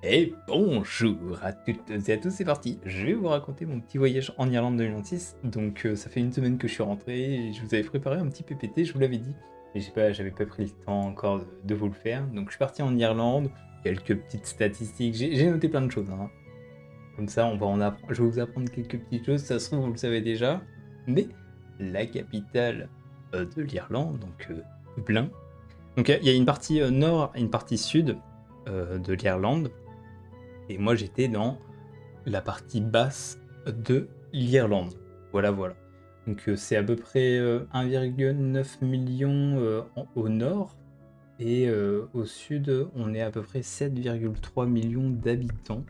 Et bonjour à toutes et à tous, c'est parti. Je vais vous raconter mon petit voyage en Irlande 2026. Donc ça fait une semaine que je suis rentré et je vous avais préparé un petit PPT, je vous l'avais dit. Mais j'avais pas pris le temps encore de vous le faire. Donc je suis parti en Irlande, quelques petites statistiques, j'ai noté plein de choses, hein. Comme ça, on va en apprendre. Je vais vous apprendre quelques petites choses, ça se trouve vous le savez déjà. Mais la capitale de l'Irlande, donc Dublin. Donc il y a une partie nord et une partie sud de l'Irlande. Et moi, j'étais dans la partie basse de l'Irlande. Voilà, voilà. Donc, c'est à peu près 1,9 million au nord. Et au sud, on est à peu près 7,3 millions d'habitants.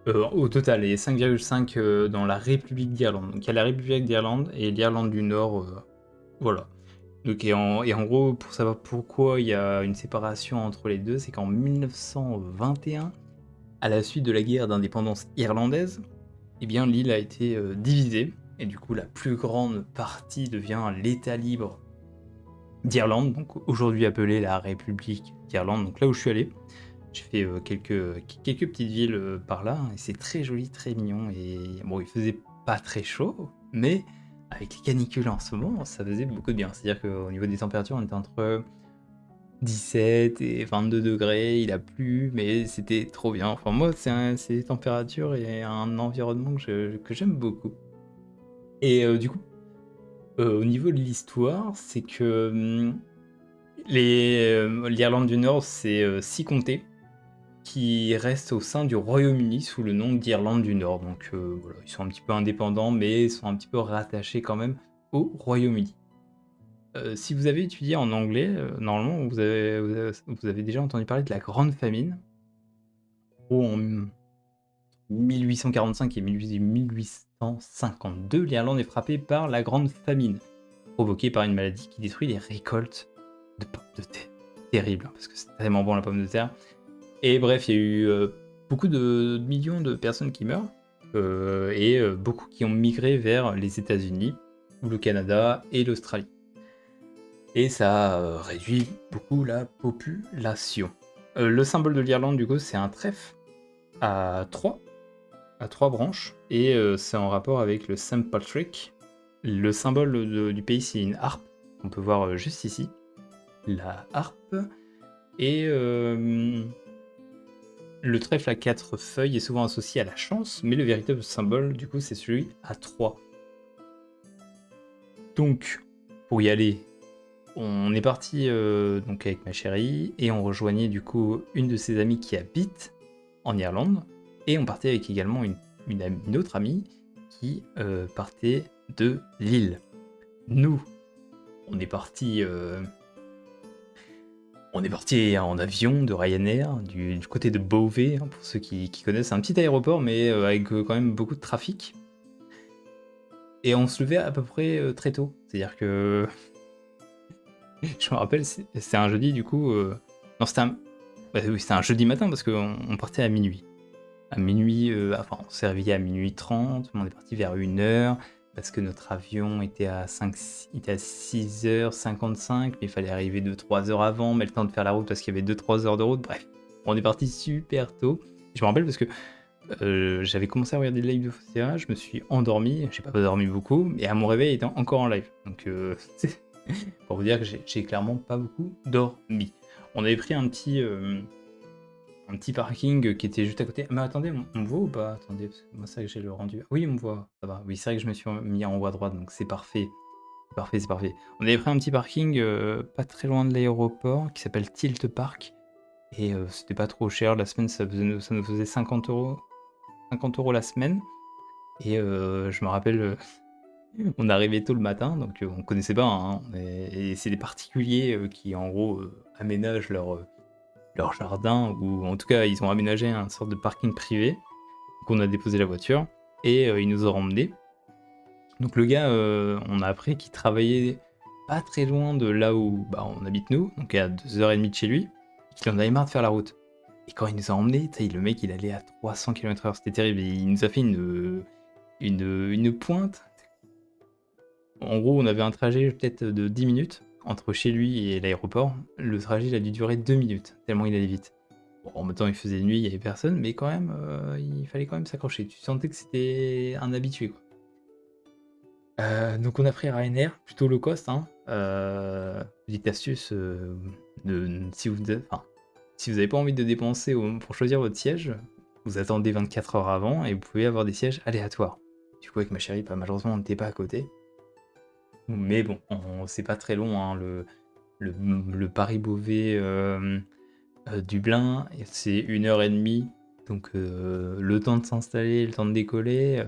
Au total, et 5,5 dans la République d'Irlande. Donc, il y a la République d'Irlande et l'Irlande du Nord. Voilà. Donc, et en gros, pour savoir pourquoi il y a une séparation entre les deux, c'est qu'en 1921, à la suite de la guerre d'indépendance irlandaise, eh bien l'île a été divisée, et du coup la plus grande partie devient l'État libre d'Irlande, donc aujourd'hui appelée la République d'Irlande, donc là où je suis allé. J'ai fait quelques petites villes par là, et c'est très joli, très mignon, et bon, il faisait pas très chaud, mais avec les canicules en ce moment, ça faisait beaucoup de bien. C'est-à-dire qu'au niveau des températures, on était entre 17 et 22 degrés, il a plu, mais c'était trop bien. Enfin, moi, c'est des températures et un environnement que j'aime beaucoup. Et du coup, au niveau de l'histoire, c'est que l'Irlande du Nord, c'est 6 comtés qui restent au sein du Royaume-Uni sous le nom d'Irlande du Nord. Donc voilà, ils sont un petit peu indépendants, mais ils sont un petit peu rattachés quand même au Royaume-Uni. Si vous avez étudié en anglais, normalement, vous avez déjà entendu parler de la Grande Famine, où en 1845 et 1852, l'Irlande est frappée par la Grande Famine, provoquée par une maladie qui détruit les récoltes de pommes de terre. Terrible, hein, parce que c'est tellement bon la pomme de terre. Et bref, il y a eu beaucoup de millions de personnes qui meurent, et beaucoup qui ont migré vers les États-Unis, ou le Canada et l'Australie. Et ça a réduit beaucoup la population. Le symbole de l'Irlande, du coup, c'est un trèfle à 3 branches, et c'est en rapport avec le Saint Patrick. Le symbole du pays, c'est une harpe, on peut voir juste ici. La harpe. Et le trèfle à 4 feuilles est souvent associé à la chance, mais le véritable symbole, du coup, c'est celui à 3. Donc, pour y aller, on est parti donc avec ma chérie, et on rejoignait du coup une de ses amies qui habite en Irlande, et on partait avec également une autre amie qui partait de Lille. Nous, on est parti en avion de Ryanair du côté de Beauvais, hein, pour ceux qui connaissent. C'est un petit aéroport, mais avec quand même beaucoup de trafic. Et on se levait à peu près très tôt. C'est-à-dire que je me rappelle, c'est un jeudi du coup. Non, oui, c'était un jeudi matin parce qu'on partait à minuit. À minuit, enfin, on s'est réveillé à minuit 30, mais on est parti vers 1h parce que notre avion était à 6h55, mais il fallait arriver 2-3 heures avant, mais le temps de faire la route parce qu'il y avait 2-3 heures de route. Bref, on est parti super tôt. Je me rappelle parce que j'avais commencé à regarder le live de Fosséa, je me suis endormi, j'ai pas dormi beaucoup, et à mon réveil, il était encore en live. Donc, pour vous dire que j'ai clairement pas beaucoup dormi. On avait pris un petit parking qui était juste à côté. Mais attendez, on me voit ou pas? Attendez, parce que moi c'est vrai que j'ai le rendu. Oui, on me voit, ça va. Oui, c'est vrai que je me suis mis en haut à droite, donc c'est parfait. C'est parfait, c'est parfait. On avait pris un petit parking pas très loin de l'aéroport qui s'appelle Tilt Park. Et c'était pas trop cher. La semaine, ça nous faisait 50 euros. 50 euros la semaine. Et je me rappelle, on arrivait tôt le matin, donc on connaissait pas, hein, et c'est des particuliers qui en gros aménagent leur jardin, ou en tout cas ils ont aménagé une sorte de parking privé. Donc on a déposé la voiture et ils nous ont emmenés. Donc le gars, on a appris qu'il travaillait pas très loin de là où on habite nous, donc à 2h30 de chez lui, et qu'il en avait marre de faire la route. Et quand il nous a emmenés, le mec il allait à 300 km/h, c'était terrible, et il nous a fait une pointe. En gros, on avait un trajet peut-être de 10 minutes entre chez lui et l'aéroport. Le trajet il a dû durer 2 minutes, tellement il allait vite. Bon, en même temps, il faisait nuit, il y avait personne, mais quand même, il fallait quand même s'accrocher. Tu sentais que c'était un habitué, quoi. Donc on a pris Ryanair, plutôt low cost, hein. Petite astuce, si vous enfin, si vous avez pas envie de dépenser pour choisir votre siège, vous attendez 24 heures avant et vous pouvez avoir des sièges aléatoires. Du coup, avec ma chérie, malheureusement, on n'était pas à côté. Mais bon, c'est pas très long, hein, le Paris-Beauvais, Dublin, c'est 1 heure et demie. Donc le temps de s'installer, le temps de décoller,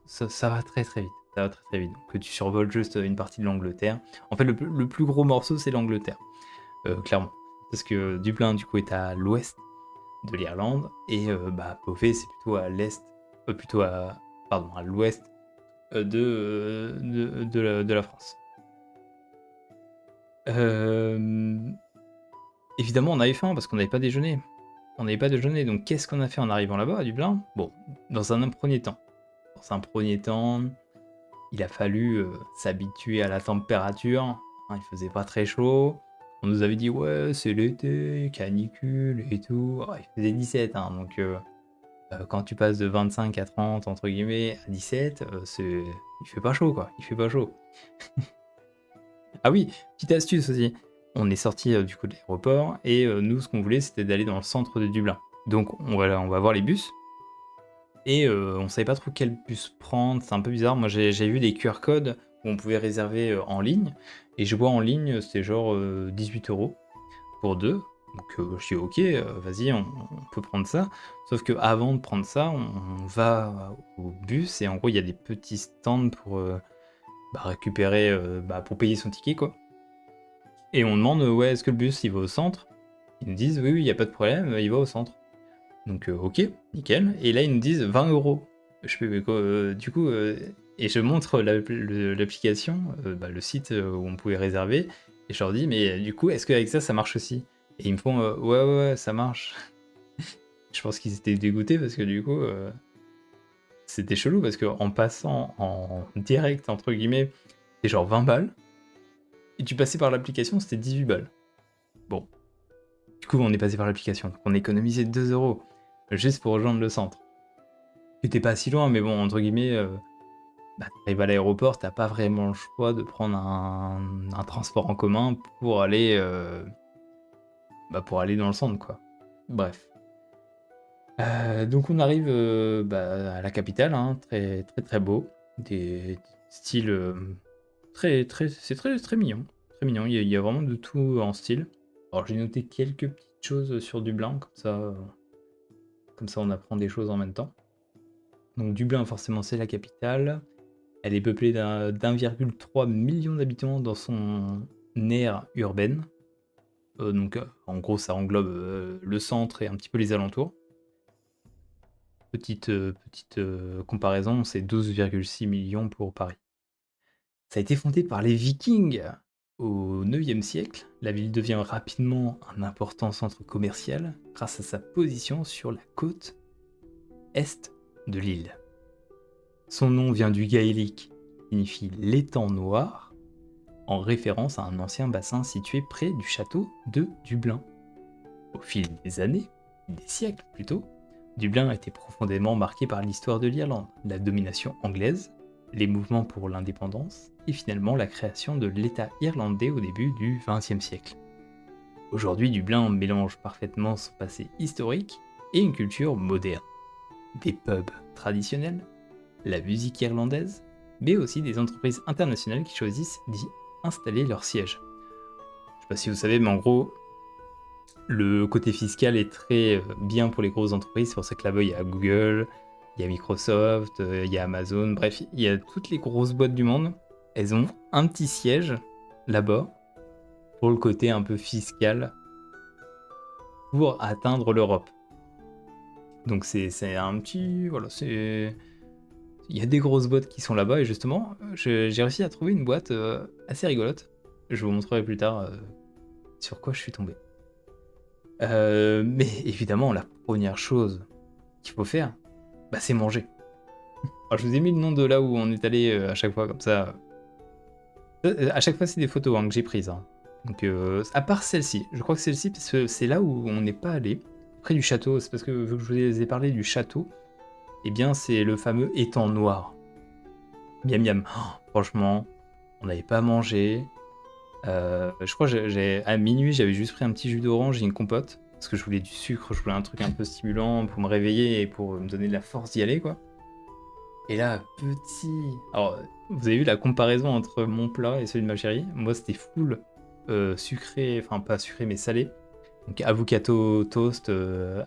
ça va très très vite. Ça va très très vite. Donc tu survoles juste une partie de l'Angleterre. En fait, le plus gros morceau, c'est l'Angleterre, clairement. Parce que Dublin, du coup, est à l'ouest de l'Irlande, et Beauvais, c'est plutôt à l'est, plutôt pardon, à l'ouest de la France. Évidemment, on avait faim parce qu'on n'avait pas déjeuné. On n'avait pas déjeuné, donc qu'est-ce qu'on a fait en arrivant là-bas à Dublin? Bon, dans un premier temps, il a fallu s'habituer à la température, hein, il faisait pas très chaud. On nous avait dit ouais, c'est l'été, canicule et tout. Ah, il faisait 17, hein, donc quand tu passes de 25 à 30 entre guillemets à 17, il fait pas chaud, quoi. Il fait pas chaud. Ah oui, petite astuce aussi. On est sorti du coup de l'aéroport et nous, ce qu'on voulait, c'était d'aller dans le centre de Dublin. Donc on va voir les bus. Et on savait pas trop quel bus prendre, c'est un peu bizarre. Moi, j'ai vu des QR codes où on pouvait réserver en ligne. Et je vois en ligne, c'était genre 18 € pour deux. Donc je dis ok, vas-y, on peut prendre ça. Sauf que avant de prendre ça, on va au bus et en gros, il y a des petits stands pour récupérer, pour payer son ticket, quoi. Et on demande, ouais, est-ce que le bus il va au centre? Ils nous disent, oui, il n'y a pas de problème, il va au centre. Donc, ok, nickel. Et là, ils nous disent 20 €. Je fais, mais quoi, du coup, et je montre l'application, le site où on pouvait réserver, et je leur dis, mais du coup, est-ce qu'avec ça, ça marche aussi? Et ils me font, ouais, ouais, ouais, ça marche. Je pense qu'ils étaient dégoûtés parce que du coup, c'était chelou parce qu'en passant en direct, entre guillemets, c'était genre 20 balles, et tu passais par l'application, c'était 18 balles. Bon, du coup, on est passé par l'application, donc on économisait 2 € juste pour rejoindre le centre. C'était pas si loin, mais bon, entre guillemets, t'arrives à l'aéroport, t'as pas vraiment le choix de prendre un transport en commun pour aller dans le centre, quoi. Bref. Donc on arrive à la capitale, hein, très très très beau, des styles très très, c'est très très mignon, très mignon. Il y a vraiment de tout en style. Alors j'ai noté quelques petites choses sur Dublin, comme ça on apprend des choses en même temps. Donc Dublin, forcément, c'est la capitale. Elle est peuplée d'1,3 million d'habitants dans son aire urbaine. Donc en gros, ça englobe le centre et un petit peu les alentours. Petite comparaison, c'est 12,6 millions pour Paris. Ça a été fondé par les Vikings au 9e siècle. La ville devient rapidement un important centre commercial grâce à sa position sur la côte est de l'île. Son nom vient du gaélique, qui signifie l'étang noir, en référence à un ancien bassin situé près du château de Dublin. Au fil des années, des siècles plutôt, Dublin a été profondément marqué par l'histoire de l'Irlande, la domination anglaise, les mouvements pour l'indépendance et finalement la création de l'État irlandais au début du XXe siècle. Aujourd'hui, Dublin mélange parfaitement son passé historique et une culture moderne. Des pubs traditionnels, la musique irlandaise, mais aussi des entreprises internationales qui choisissent d'y installer leur siège. Je sais pas si vous savez, mais en gros, le côté fiscal est très bien pour les grosses entreprises. C'est pour ça que là-bas, il y a Google, il y a Microsoft, il y a Amazon, bref, il y a toutes les grosses boîtes du monde. Elles ont un petit siège là-bas pour le côté un peu fiscal pour atteindre l'Europe. Donc c'est un petit... Voilà, c'est... Il y a des grosses boîtes qui sont là-bas et justement, j'ai réussi à trouver une boîte assez rigolote. Je vous montrerai plus tard sur quoi je suis tombé. Mais évidemment, la première chose qu'il faut faire, c'est manger. Alors, je vous ai mis le nom de là où on est allé à chaque fois, comme ça. À chaque fois, c'est des photos que j'ai prises, hein. Donc, à part celle-ci, je crois que celle-ci, parce que c'est là où on n'est pas allé. près du château. C'est parce que vu que je vous ai parlé du château, eh bien c'est le fameux étang noir. Miam miam. Oh, franchement, on n'avait pas mangé. Je crois que à minuit, j'avais juste pris un petit jus d'orange et une compote. Parce que je voulais du sucre, je voulais un truc un peu stimulant pour me réveiller et pour me donner de la force d'y aller, quoi. Et là, petit... Alors, vous avez vu la comparaison entre mon plat et celui de ma chérie? Moi, c'était full sucré, enfin pas sucré, mais salé. Donc avocado toast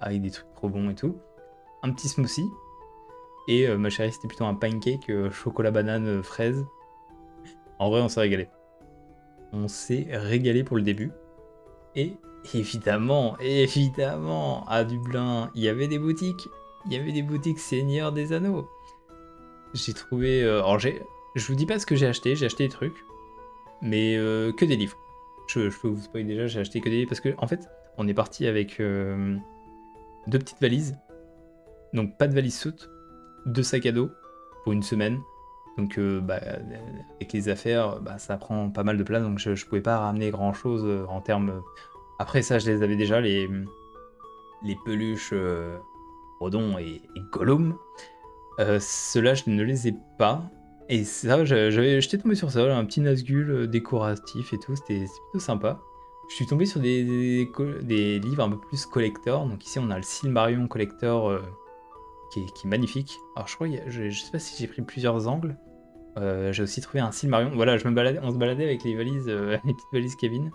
avec des trucs trop bons et tout. Un petit smoothie. Et ma chérie, c'était plutôt un pancake chocolat banane fraise. En vrai, on s'est régalé. On s'est régalé pour le début. Et évidemment, à Dublin, il y avait des boutiques. Il y avait des boutiques Seigneur des Anneaux. J'ai trouvé... alors, je vous dis pas ce que j'ai acheté des trucs. Mais que des livres. Je peux vous spoiler déjà, j'ai acheté que des livres. Parce que, en fait, on est parti avec 2 petites valises. Donc, pas de valise soute. 2 sacs à dos pour une semaine. Donc avec les affaires, ça prend pas mal de place, donc je pouvais pas ramener grand chose en termes. Après ça, je les avais déjà, les peluches Rodon et Gollum. Ceux-là, je ne les ai pas. Et ça, j'étais tombé sur ça, un petit Nazgûl décoratif et tout, c'était plutôt sympa. Je suis tombé sur des livres un peu plus collector. Donc ici, on a le Silmarillion collector qui est magnifique. Alors je crois, je sais pas si j'ai pris plusieurs angles. J'ai aussi trouvé un Silmarillion. Voilà, on se baladait avec les valises, les petites valises Kevin.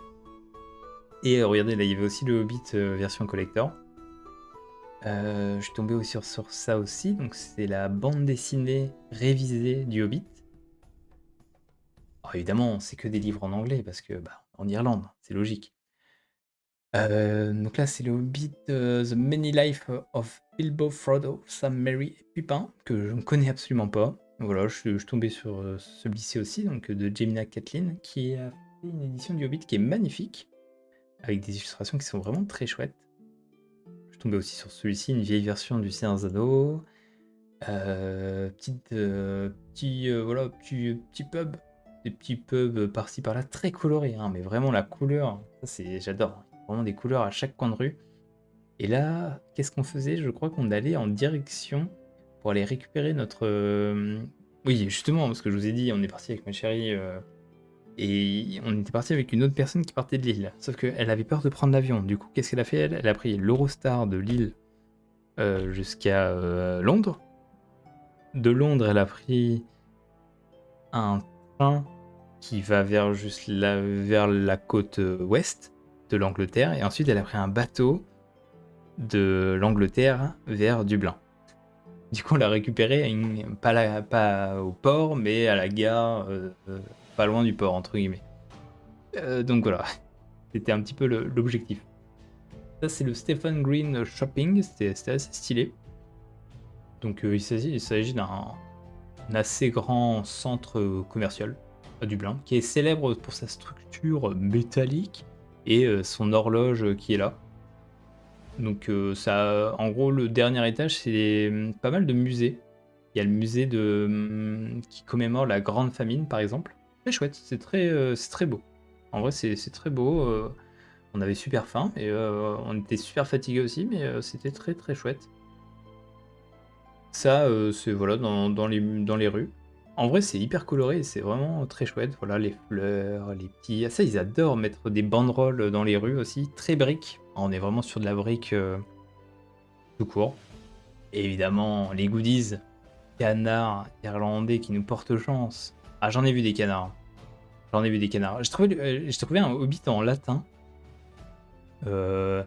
Et regardez, là, il y avait aussi le Hobbit version collector. Je suis tombé aussi sur ça aussi. Donc c'est la bande dessinée révisée du Hobbit. Alors évidemment, c'est que des livres en anglais parce que en Irlande, c'est logique. Donc là, c'est le Hobbit, The Many Life of Bilbo, Frodo, Sam, Merry et Pipin, que je ne connais absolument pas. Voilà, je suis tombé sur celui-ci aussi, donc de Jemina Catlin, qui a fait une édition du Hobbit qui est magnifique, avec des illustrations qui sont vraiment très chouettes. Je suis tombé aussi sur celui-ci, une vieille version du Seigneur des Anneaux. Petit pub, des petits pubs par-ci par-là, très colorés, hein, mais vraiment la couleur, ça j'adore. Vraiment des couleurs à chaque coin de rue. Et là, qu'est-ce qu'on faisait? Je crois qu'on allait en direction pour aller récupérer notre... Oui, justement, parce que je vous ai dit, on est parti avec ma chérie et on était parti avec une autre personne qui partait de Lille. Sauf qu'elle avait peur de prendre l'avion. Du coup, qu'est-ce qu'elle a fait elle? Elle a pris l'Eurostar de Lille jusqu'à Londres. De Londres, elle a pris un train qui va vers la côte ouest de l'Angleterre. Et ensuite, elle a pris un bateau de l'Angleterre vers Dublin. Du coup, on l'a récupéré pas au port, mais à la gare, pas loin du port, entre guillemets. Donc voilà, c'était un petit peu l'objectif. Ça, c'est le Stephen Green Shopping, c'était assez stylé. Donc il s'agit d'un assez grand centre commercial à Dublin, qui est célèbre pour sa structure métallique et son horloge qui est là. Donc ça, en gros, le dernier étage, c'est pas mal de musées. Il y a le musée qui commémore la Grande Famine, par exemple. Très chouette, c'est très beau. En vrai, c'est très beau. On avait super faim et on était super fatigué aussi, mais c'était très très chouette. Ça, c'est voilà, dans les rues. En vrai, c'est hyper coloré et c'est vraiment très chouette. Voilà, les fleurs, les petits... Ah, ça, ils adorent mettre des banderoles dans les rues aussi. Très brique. On est vraiment sur de la brique tout court. Et évidemment, les goodies. Canards irlandais qui nous portent chance. Ah, j'en ai vu des canards. J'en ai vu des canards. J'ai trouvé un Hobbit en latin. The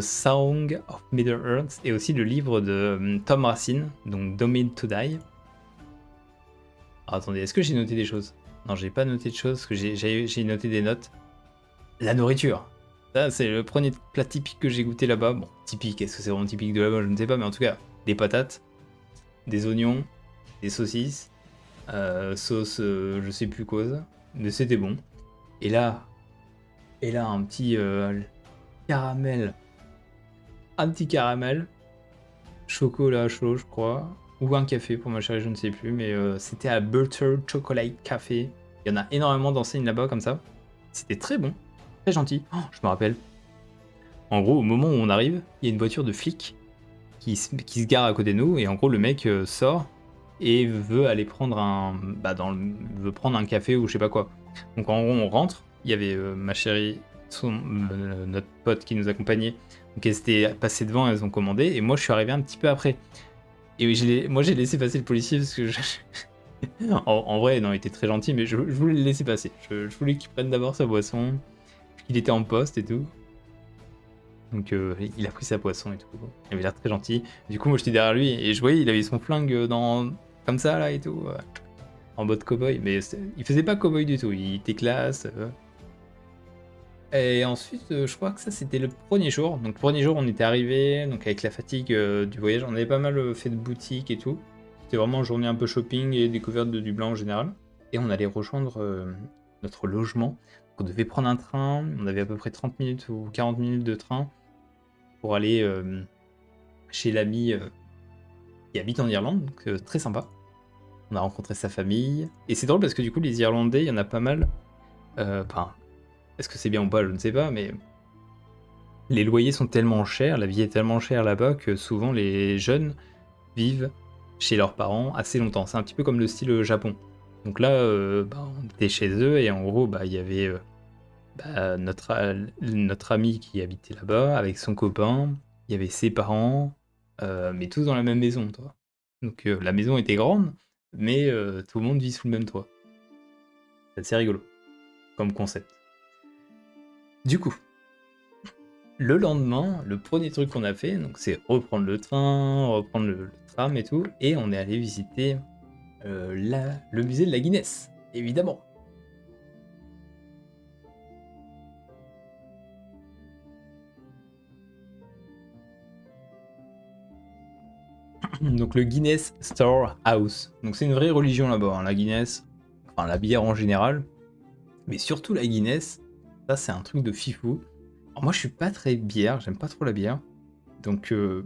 Song of Middle-earth et aussi le livre de Tom Racine, donc Doomed to Die. Alors, attendez, est-ce que j'ai noté des choses? Non, j'ai pas noté de choses, parce que j'ai noté des notes. La nourriture. Ça, c'est le premier plat typique que j'ai goûté là-bas. Bon, typique, est-ce que c'est vraiment typique de là-bas? Je ne sais pas, mais en tout cas, des patates, des oignons, des saucisses, sauce je sais plus quoi, mais c'était bon. Et là, un petit caramel. Un petit caramel. Chocolat chaud, je crois. Ou un café pour ma chérie, je ne sais plus. Mais c'était à Butter Chocolate Café. Il y en a énormément d'enseignes là-bas comme ça. C'était très bon. Très gentil. Oh, je me rappelle. En gros, au moment où on arrive, il y a une voiture de flic qui se gare à côté de nous, et en gros, le mec sort et veut aller prendre veut prendre un café ou je sais pas quoi. Donc en gros, on rentre, il y avait ma chérie, notre pote qui nous accompagnait, donc elles étaient passées devant, elles ont commandé, et moi je suis arrivé un petit peu après. Et moi j'ai laissé passer le policier parce que en vrai, non, il était très gentil, mais je voulais le laisser passer. Je voulais qu'il prenne d'abord sa boisson, qu'il était en poste et tout. Donc il a pris sa boisson et tout. Il avait l'air très gentil. Du coup, moi j'étais derrière lui et je voyais, il avait son flingue comme ça là et tout, en mode cowboy. Mais il faisait pas cowboy du tout, il était classe. Et ensuite, je crois que ça c'était le premier jour. Donc le premier jour, on était arrivé, donc avec la fatigue du voyage, on avait pas mal fait de boutiques et tout. C'était vraiment une journée un peu shopping et découverte de Dublin en général. Et on allait rejoindre notre logement. Donc on devait prendre un train, on avait à peu près 30 minutes ou 40 minutes de train pour aller chez l'ami qui habite en Irlande, donc très sympa. On a rencontré sa famille. Et c'est drôle parce que du coup, les Irlandais, il y en a pas mal. Enfin, est-ce que c'est bien ou pas, je ne sais pas, mais les loyers sont tellement chers, la vie est tellement chère là-bas que souvent les jeunes vivent chez leurs parents assez longtemps. C'est un petit peu comme le style Japon. Donc là, on était chez eux et en gros, il y avait notre ami qui habitait là-bas avec son copain. Il y avait ses parents, mais tous dans la même maison, toi. Donc la maison était grande, mais tout le monde vit sous le même toit. C'est assez rigolo comme concept. Du coup, le lendemain, le premier truc qu'on a fait, donc c'est reprendre le train, reprendre le tram et tout, et on est allé visiter le musée de la Guinness, évidemment. Donc le Guinness Storehouse. Donc c'est une vraie religion là-bas, hein, la Guinness, enfin la bière en général, mais surtout la Guinness, ça c'est un truc de fifou. Alors moi je suis pas très bière, j'aime pas trop la bière, donc je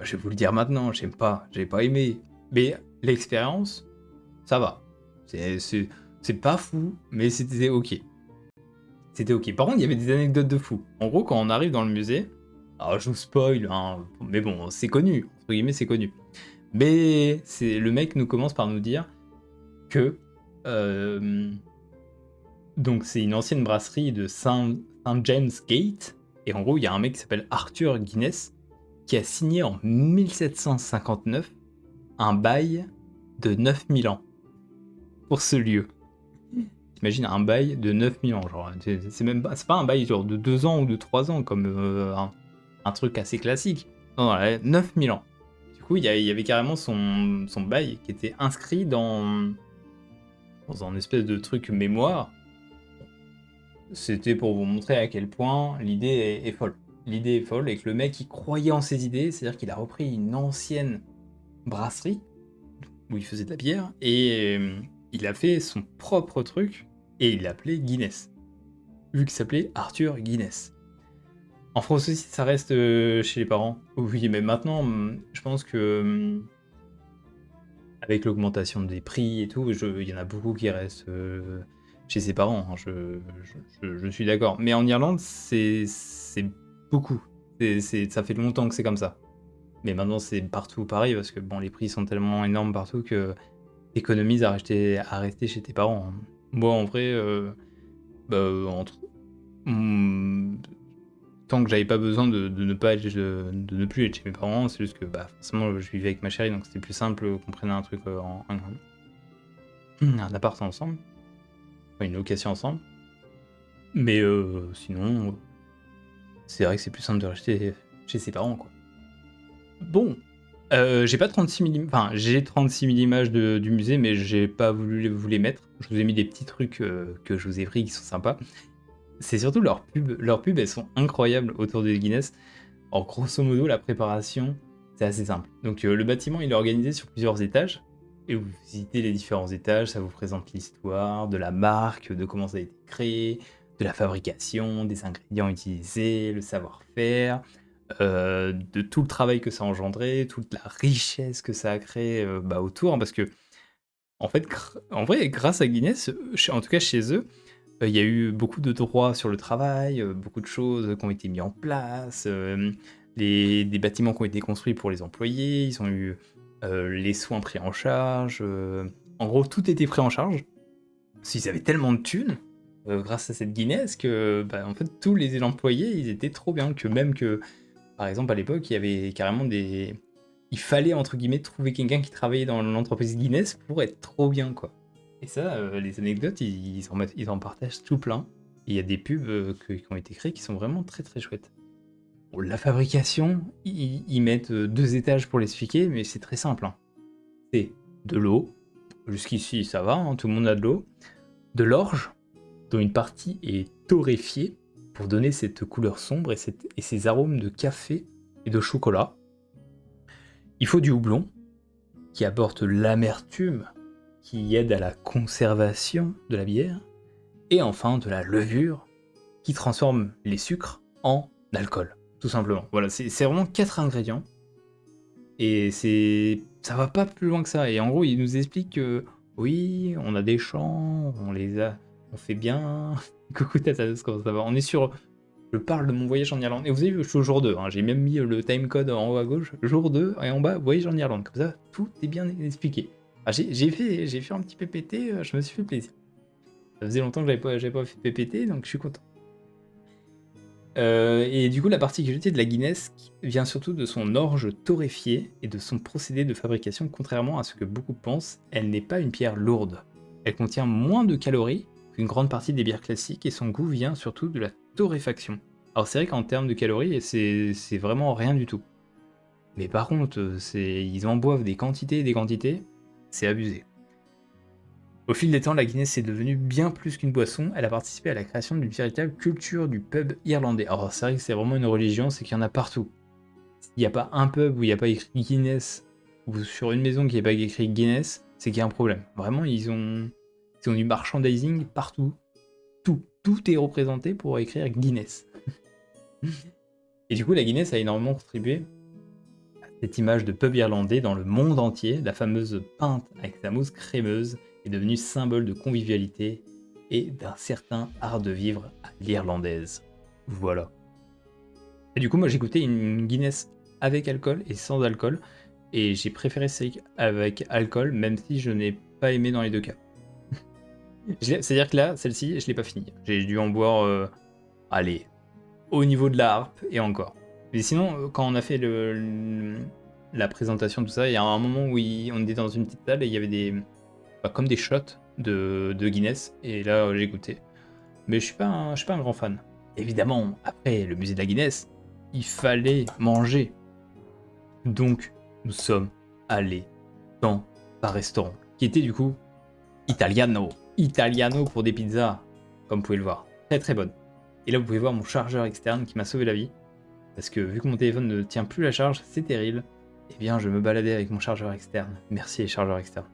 vais vous le dire maintenant, j'ai pas aimé, mais l'expérience, ça va. C'est pas fou, mais c'était ok. C'était ok. Par contre, il y avait des anecdotes de fou. En gros, quand on arrive dans le musée, alors je vous spoil, hein, mais bon, c'est connu, entre guillemets, c'est connu. Mais le mec nous commence par nous dire que donc c'est une ancienne brasserie de Saint James Gate, et en gros il y a un mec qui s'appelle Arthur Guinness qui a signé en 1759 un bail de 9000 ans pour ce lieu. T'imagines un bail de 9000 ans, genre c'est pas un bail genre de 2 ans ou de 3 ans comme un truc assez classique. Non, 9000 ans. Du coup, il y avait carrément son bail qui était inscrit dans un espèce de truc mémoire. C'était pour vous montrer à quel point l'idée est folle. L'idée est folle et que le mec, il croyait en ses idées, c'est-à-dire qu'il a repris une ancienne brasserie où il faisait de la bière et il a fait son propre truc et il l'a appelé Guinness, vu qu'il s'appelait Arthur Guinness. En France aussi, ça reste chez les parents. Oui, mais maintenant, je pense que avec l'augmentation des prix et tout, il y en a beaucoup qui restent chez ses parents. Hein, je suis d'accord. Mais en Irlande, c'est beaucoup. Ça fait longtemps que c'est comme ça. Mais maintenant, c'est partout pareil parce que bon, les prix sont tellement énormes partout que t'économises à rester chez tes parents. Hein. Moi, en vrai, tant que j'avais pas besoin de ne plus être chez mes parents, c'est juste que forcément je vivais avec ma chérie, donc c'était plus simple qu'on prenne un truc un appart ensemble, enfin, une location ensemble. Mais sinon, c'est vrai que c'est plus simple de rester chez ses parents, quoi. Bon, j'ai pas 36 000 enfin j'ai 36 000 images du musée, mais j'ai pas voulu vous les mettre. Je vous ai mis des petits trucs que je vous ai pris qui sont sympas. C'est surtout leurs pubs. Leurs pubs, elles sont incroyables autour de Guinness. En grosso modo, la préparation, c'est assez simple. Donc le bâtiment, il est organisé sur plusieurs étages. Et vous visitez les différents étages, ça vous présente l'histoire de la marque, de comment ça a été créé, de la fabrication, des ingrédients utilisés, le savoir-faire, de tout le travail que ça a engendré, toute la richesse que ça a créé autour. Parce que, en fait, en vrai, grâce à Guinness, en tout cas chez eux, Il y a eu beaucoup de droits sur le travail, beaucoup de choses qui ont été mis en place, des bâtiments qui ont été construits pour les employés, ils ont eu les soins pris en charge. En gros, tout était pris en charge. S'ils avaient tellement de thunes, grâce à cette Guinness, que bah, en fait, tous les employés, ils étaient trop bien. Que même que, par exemple, à l'époque, il y avait carrément des... Il fallait, entre guillemets, trouver quelqu'un qui travaillait dans l'entreprise Guinness pour être trop bien, quoi. Et ça, les anecdotes, ils en partagent tout plein. Et il y a des pubs qui ont été créées qui sont vraiment très très chouettes. Bon, la fabrication, ils mettent 2 étages pour l'expliquer, mais c'est très simple, hein. C'est de l'eau, jusqu'ici ça va, hein, tout le monde a de l'eau, de l'orge, dont une partie est torréfiée pour donner cette couleur sombre et ces arômes de café et de chocolat. Il faut du houblon, qui apporte l'amertume, qui aide à la conservation de la bière, et enfin de la levure, qui transforme les sucres en alcool, tout simplement. Voilà, c'est vraiment 4 ingrédients, et ça va pas plus loin que ça. Et en gros, il nous explique que oui, on a des champs, on fait bien. Coucou Tatanos, comment ça va? On est sur... Je parle de mon voyage en Irlande. Et vous avez vu, je suis au jour 2, hein. J'ai même mis le timecode en haut à gauche. Jour 2, et en bas, voyage en Irlande. Comme ça, tout est bien expliqué. Ah, j'ai fait un petit PPT, je me suis fait plaisir. Ça faisait longtemps que j'avais pas fait PPT, donc je suis content. Et du coup, la particularité de la Guinness vient surtout de son orge torréfiée et de son procédé de fabrication. Contrairement à ce que beaucoup pensent, elle n'est pas une pierre lourde. Elle contient moins de calories qu'une grande partie des bières classiques et son goût vient surtout de la torréfaction. Alors c'est vrai qu'en termes de calories, c'est vraiment rien du tout. Mais par contre, ils en boivent des quantités et des quantités, c'est abusé. Au fil des temps, la Guinness est devenue bien plus qu'une boisson, elle a participé à la création d'une véritable culture du pub irlandais. Alors c'est vrai que c'est vraiment une religion, c'est qu'il y en a partout. Il n'y a pas un pub où il n'y a pas écrit Guinness, ou sur une maison qui n'est pas écrit Guinness, c'est qu'il y a un problème. Vraiment, ils ont du merchandising partout. Tout est représenté pour écrire Guinness. Et du coup, la Guinness a énormément contribué à cette image de pub irlandais dans le monde entier. La fameuse pinte avec sa mousse crémeuse est devenue symbole de convivialité et d'un certain art de vivre à l'irlandaise. Voilà. Et du coup, moi j'ai goûté une Guinness avec alcool et sans alcool, et j'ai préféré celle avec alcool, même si je n'ai pas aimé dans les deux cas. C'est-à-dire que là, celle-ci, je l'ai pas finie. J'ai dû en boire, allez, au niveau de la harpe et encore. Mais sinon, quand on a fait la présentation, tout ça, il y a un moment où on était dans une petite salle et il y avait comme des shots de Guinness, et là j'ai goûté. Mais je suis pas un grand fan. Évidemment, après le musée de la Guinness, il fallait manger. Donc, nous sommes allés dans un restaurant qui était du coup Italiano. Italiano pour des pizzas, comme vous pouvez le voir. Très très bonne. Et là, vous pouvez voir mon chargeur externe qui m'a sauvé la vie. Parce que vu que mon téléphone ne tient plus la charge, c'est terrible. Eh bien, je me baladais avec mon chargeur externe. Merci les chargeurs externes.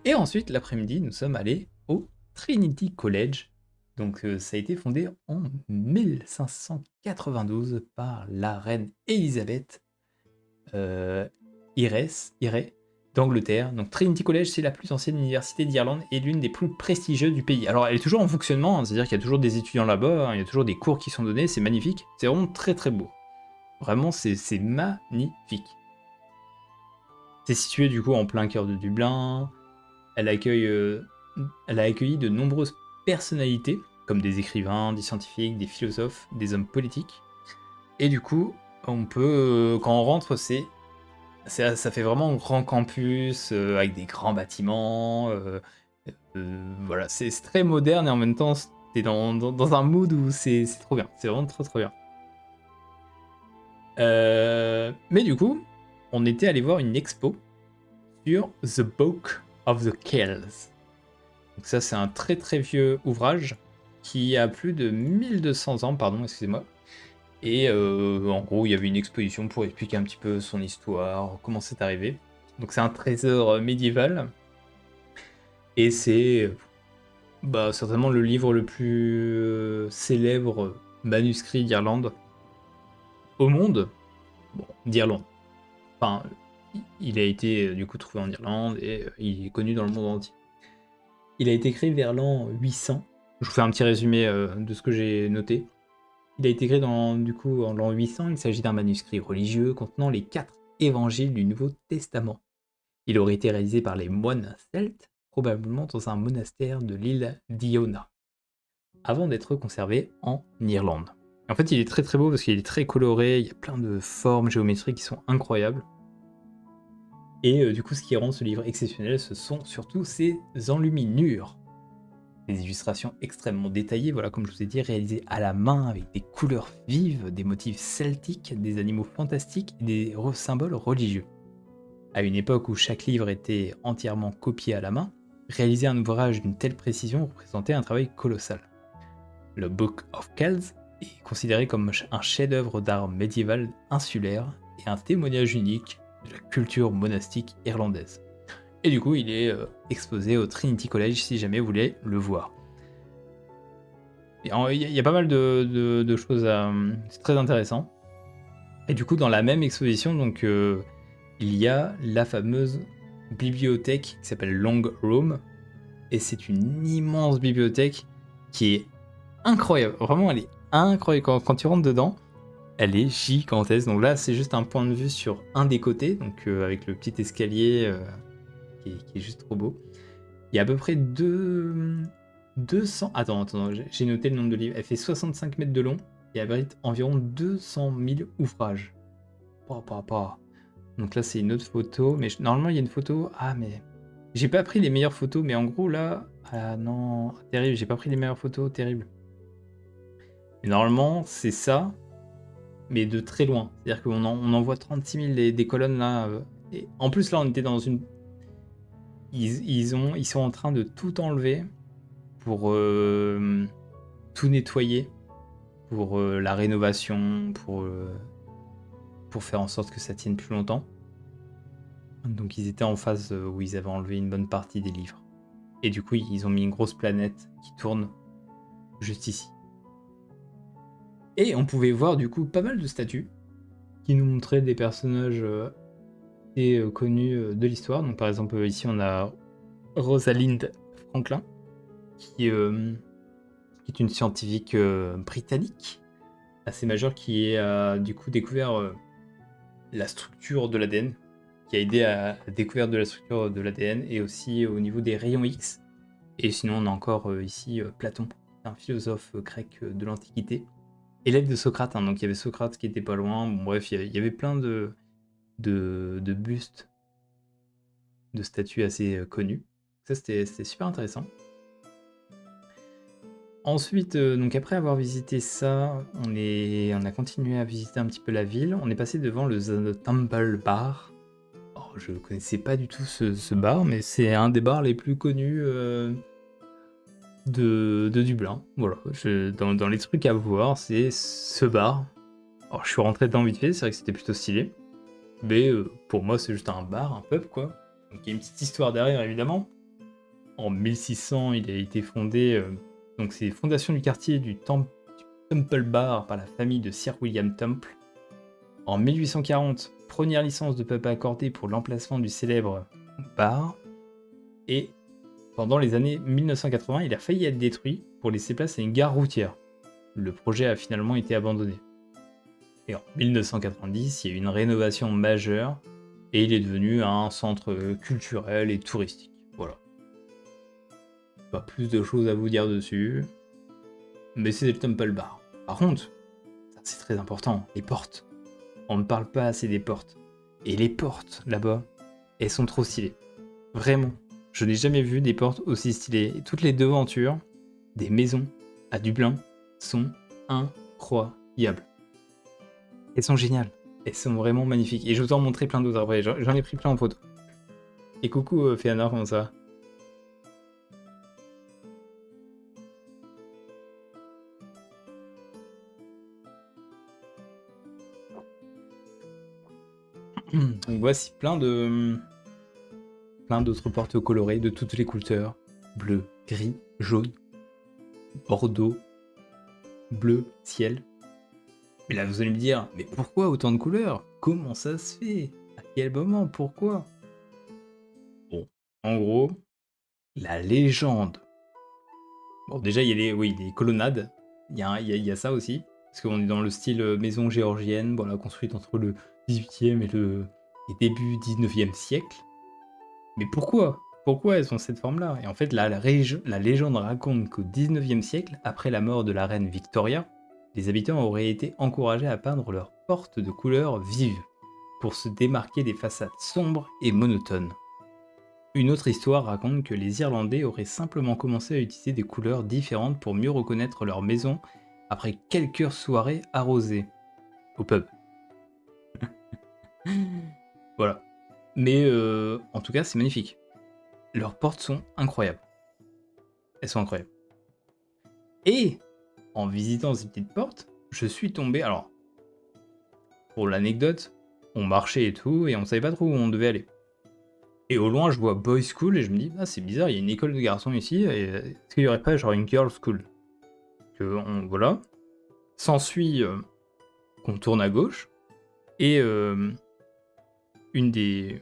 Et ensuite, l'après-midi, nous sommes allés au Trinity College. Donc, ça a été fondé en 1592 par la reine Élisabeth Iray d'Angleterre. Donc, Trinity College, c'est la plus ancienne université d'Irlande et l'une des plus prestigieuses du pays. Alors, elle est toujours en fonctionnement, hein, c'est-à-dire qu'il y a toujours des étudiants là-bas, hein, il y a toujours des cours qui sont donnés, c'est magnifique. C'est vraiment très très beau. Vraiment, c'est magnifique. C'est situé du coup en plein cœur de Dublin. Elle a accueilli de nombreuses personnalités, comme des écrivains, des scientifiques, des philosophes, des hommes politiques. Et du coup, on peut, quand on rentre, ça fait vraiment un grand campus, avec des grands bâtiments. Voilà, c'est très moderne et en même temps, t'es dans un mood où c'est trop bien. C'est vraiment trop trop bien. Mais du coup, on était allé voir une expo sur The Book of the Kells. Donc ça, c'est un très très vieux ouvrage qui a plus de 1200 ans, pardon, excusez-moi. Et en gros, il y avait une exposition pour expliquer un petit peu son histoire, comment c'est arrivé. Donc c'est un trésor médiéval. Et c'est certainement le livre le plus célèbre manuscrit d'Irlande au monde. Bon, d'Irlande. Enfin, il a été du coup trouvé en Irlande et il est connu dans le monde entier. Il a été créé vers l'an 800. Je vous fais un petit résumé de ce que j'ai noté. Il a été créé du coup, en l'an 800. Il s'agit d'un manuscrit religieux contenant les 4 évangiles du Nouveau Testament. Il aurait été réalisé par les moines celtes, probablement dans un monastère de l'île d'Iona, avant d'être conservé en Irlande. En fait, il est très très beau parce qu'il est très coloré, il y a plein de formes géométriques qui sont incroyables. Et du coup, ce qui rend ce livre exceptionnel, ce sont surtout ses enluminures. Des illustrations extrêmement détaillées, voilà, comme je vous ai dit, réalisées à la main avec des couleurs vives, des motifs celtiques, des animaux fantastiques et des symboles religieux. À une époque où chaque livre était entièrement copié à la main, réaliser un ouvrage d'une telle précision représentait un travail colossal. Le Book of Kells est considéré comme un chef-d'œuvre d'art médiéval insulaire et un témoignage unique de la culture monastique irlandaise. Et du coup, il est exposé au Trinity College si jamais vous voulez le voir. Il y a pas mal de choses à... C'est très intéressant. Et du coup, dans la même exposition, donc, il y a la fameuse bibliothèque qui s'appelle Long Room. Et c'est une immense bibliothèque qui est incroyable. Vraiment, elle est incroyable. Quand tu rentres dedans, elle est gigantesque. Donc là, c'est juste un point de vue sur un des côtés, donc avec le petit escalier qui est juste trop beau. Il y a à peu près 200... Attends, j'ai noté le nombre de livres. Elle fait 65 mètres de long et abrite environ 200 000 ouvrages. Donc là, c'est une autre photo. Mais normalement, il y a une photo... Ah, mais... J'ai pas pris les meilleures photos, mais en gros, là... Ah non, terrible, j'ai pas pris les meilleures photos, terrible. Mais normalement, c'est ça, mais de très loin. C'est-à-dire qu'on en voit 36 000 des colonnes là. Et en plus, là, on était dans une... Ils sont en train de tout enlever pour tout nettoyer, pour la rénovation, pour faire en sorte que ça tienne plus longtemps. Donc ils étaient en phase où ils avaient enlevé une bonne partie des livres. Et du coup, ils ont mis une grosse planète qui tourne juste ici. Et on pouvait voir du coup pas mal de statues qui nous montraient des personnages connus de l'histoire. Donc par exemple ici on a Rosalind Franklin qui est une scientifique britannique assez majeure qui a du coup découvert la structure de l'ADN, qui a aidé à la découverte de la structure de l'ADN et aussi au niveau des rayons X. Et sinon on a encore ici Platon, un philosophe grec de l'Antiquité, élève de Socrate, hein, donc il y avait Socrate qui était pas loin. Bon, bref, il y avait plein de bustes, de statues assez connus. Ça, c'était super intéressant. Ensuite, donc après avoir visité ça, on a continué à visiter un petit peu la ville. On est passé devant le The Temple Bar. Alors, je connaissais pas du tout ce bar, mais c'est un des bars les plus connus de Dublin. Voilà, dans les trucs à voir, c'est ce bar. Alors, je suis rentré dedans vite fait, c'est vrai que c'était plutôt stylé. Mais pour moi, c'est juste un bar, un pub, quoi. Donc il y a une petite histoire derrière, évidemment. En 1600, il a été fondé... donc c'est fondation du quartier du Temple Bar par la famille de Sir William Temple. En 1840, première licence de pub accordée pour l'emplacement du célèbre bar. Et pendant les années 1980, il a failli être détruit pour laisser place à une gare routière. Le projet a finalement été abandonné. Et en 1990, il y a eu une rénovation majeure et il est devenu un centre culturel et touristique. Voilà. Pas plus de choses à vous dire dessus, mais c'est le Temple Bar. Par contre, ça c'est très important, les portes. On ne parle pas assez des portes. Et les portes, là-bas, elles sont trop stylées. Vraiment. Je n'ai jamais vu des portes aussi stylées. Et toutes les devantures des maisons à Dublin sont incroyables. Elles sont géniales. Elles sont vraiment magnifiques. Et je vous en montrer plein d'autres après. J'en ai pris plein en photo. Et coucou Féanor, comment ça va? Donc voici plein d'autres portes colorées de toutes les couleurs. Bleu, gris, jaune, bordeaux, bleu, ciel. Mais là vous allez me dire, mais pourquoi autant de couleurs? Comment ça se fait? À quel moment? Pourquoi? Bon, en gros, La légende. Bon, déjà, il y a les colonnades. Il y a ça aussi. Parce qu'on est dans le style maison géorgienne, voilà, construite entre le 18e et début 19e siècle. Mais pourquoi? Pourquoi elles ont cette forme-là? Et en fait, la légende raconte qu'au 19e siècle, après la mort de la reine Victoria, les habitants auraient été encouragés à peindre leurs portes de couleurs vives pour se démarquer des façades sombres et monotones. Une autre histoire raconte que les Irlandais auraient simplement commencé à utiliser des couleurs différentes pour mieux reconnaître leur maison après quelques soirées arrosées au pub. Voilà. Mais en tout cas, c'est magnifique. Leurs portes sont incroyables. Elles sont incroyables. Et en visitant ces petites portes, je suis tombé. Alors, pour l'anecdote, on marchait et tout, et on savait pas trop où on devait aller. Et au loin, je vois Boys School, et je me dis, ah, c'est bizarre, il y a une école de garçons ici, et est-ce qu'il y aurait pas genre une Girls School? Voilà. S'ensuit qu'on tourne à gauche, et une des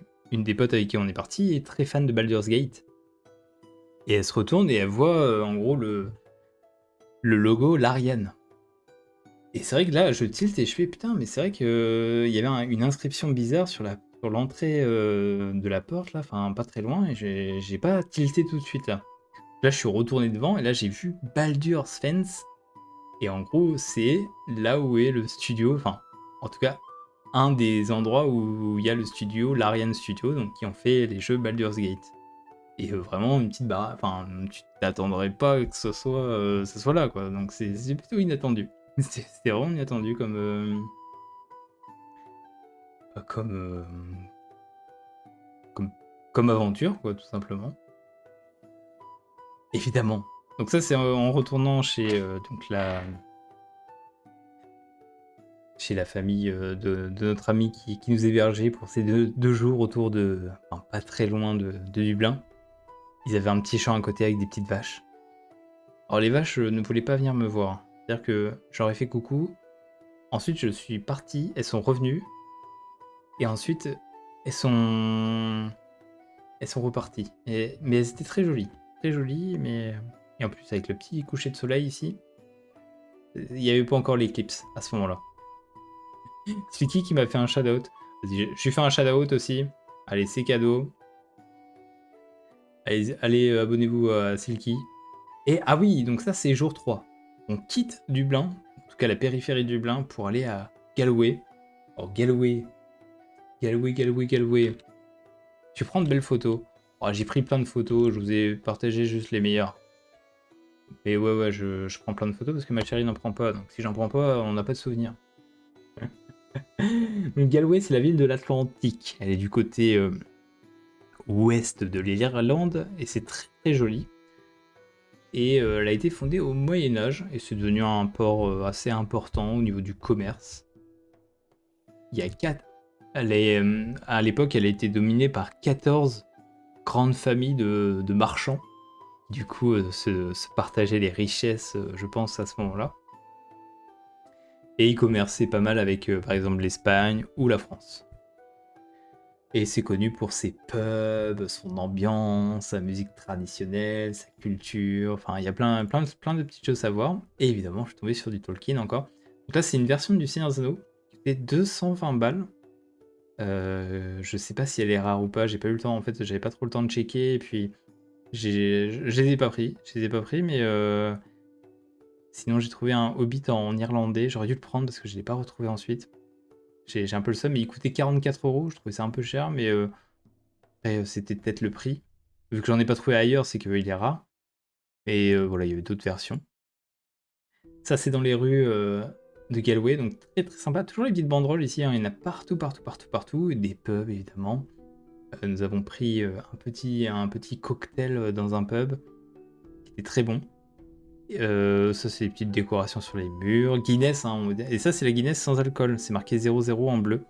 potes avec qui on est parti est très fan de Baldur's Gate. Et elle se retourne et elle voit en gros le logo Larian. Et c'est vrai que là, je tilte et je fais putain, mais c'est vrai qu'il y avait une inscription bizarre sur l'entrée de la porte, là, enfin pas très loin, et j'ai pas tilté tout de suite là. Là, je suis retourné devant et là, j'ai vu Baldur's Fence. Et en gros, c'est là où est le studio, enfin, en tout cas, un des endroits où il y a le studio, l'Arian Studio, donc qui ont fait les jeux Baldur's Gate. Et vraiment une petite barre, enfin, tu t'attendrais pas que ce soit là, quoi. Donc c'est plutôt inattendu. C'était vraiment inattendu comme, comme aventure, quoi, tout simplement. Évidemment. Donc ça, c'est en retournant chez donc chez la famille de notre ami qui nous hébergeait pour ces deux jours autour de, enfin, pas très loin de Dublin. Ils avaient un petit champ à côté avec des petites vaches. Alors les vaches ne voulaient pas venir me voir. C'est-à-dire que j'aurais fait coucou. Ensuite, je suis parti. Elles sont revenues. Et ensuite, elles sont, elles sont reparties. Mais elles étaient très jolies. Très jolies, mais... Et en plus, avec le petit coucher de soleil ici, il n'y avait pas encore l'éclipse à ce moment-là. C'est qui m'a fait un shout-out? Vas-y, je lui fais un shout-out aussi. Allez, c'est cadeau. Allez, abonnez-vous à Silky. Et ah oui, donc ça c'est jour 3. On quitte Dublin, en tout cas la périphérie de Dublin, pour aller à Galway. Oh, Galway. Galway. Tu prends de belles photos. Oh, j'ai pris plein de photos, je vous ai partagé juste les meilleures. Mais ouais, je prends plein de photos parce que ma chérie n'en prend pas. Donc si j'en prends pas, on n'a pas de souvenirs. Donc Galway, c'est la ville de l'Atlantique. Elle est du côté ouest de l'Irlande et c'est très très joli. Et elle a été fondée au Moyen-Âge et c'est devenu un port assez important au niveau du commerce. Il y a à l'époque, elle a été dominée par 14 grandes familles de marchands. Du coup, se partageaient les richesses, je pense, à ce moment-là. Et ils commerçaient pas mal avec, par exemple, l'Espagne ou la France. Et c'est connu pour ses pubs, son ambiance, sa musique traditionnelle, sa culture. Enfin, il y a plein de petites choses à voir. Et évidemment, je suis tombé sur du Tolkien encore. Donc là, c'est une version du Seigneur des Anneaux qui fait 220 balles. Je sais pas si elle est rare ou pas. J'ai pas eu le temps. En fait, j'avais pas trop le temps de checker. Et puis, je les ai pas pris. Je les ai pas pris, mais sinon, j'ai trouvé un Hobbit en irlandais. J'aurais dû le prendre parce que je l'ai pas retrouvé ensuite. J'ai un peu le seum, mais il coûtait 44 euros. Je trouvais ça un peu cher, mais après, c'était peut-être le prix. Vu que j'en ai pas trouvé ailleurs, c'est qu'il est rare. Et voilà, il y avait d'autres versions. Ça, c'est dans les rues de Galway, donc très très sympa. Toujours les petites banderoles ici, hein. Il y en a partout. Et des pubs, évidemment. Nous avons pris un petit cocktail dans un pub qui était très bon. Ça, c'est les petites décorations sur les murs. Guinness, hein, et ça, c'est la Guinness sans alcool. C'est marqué 00 en bleu.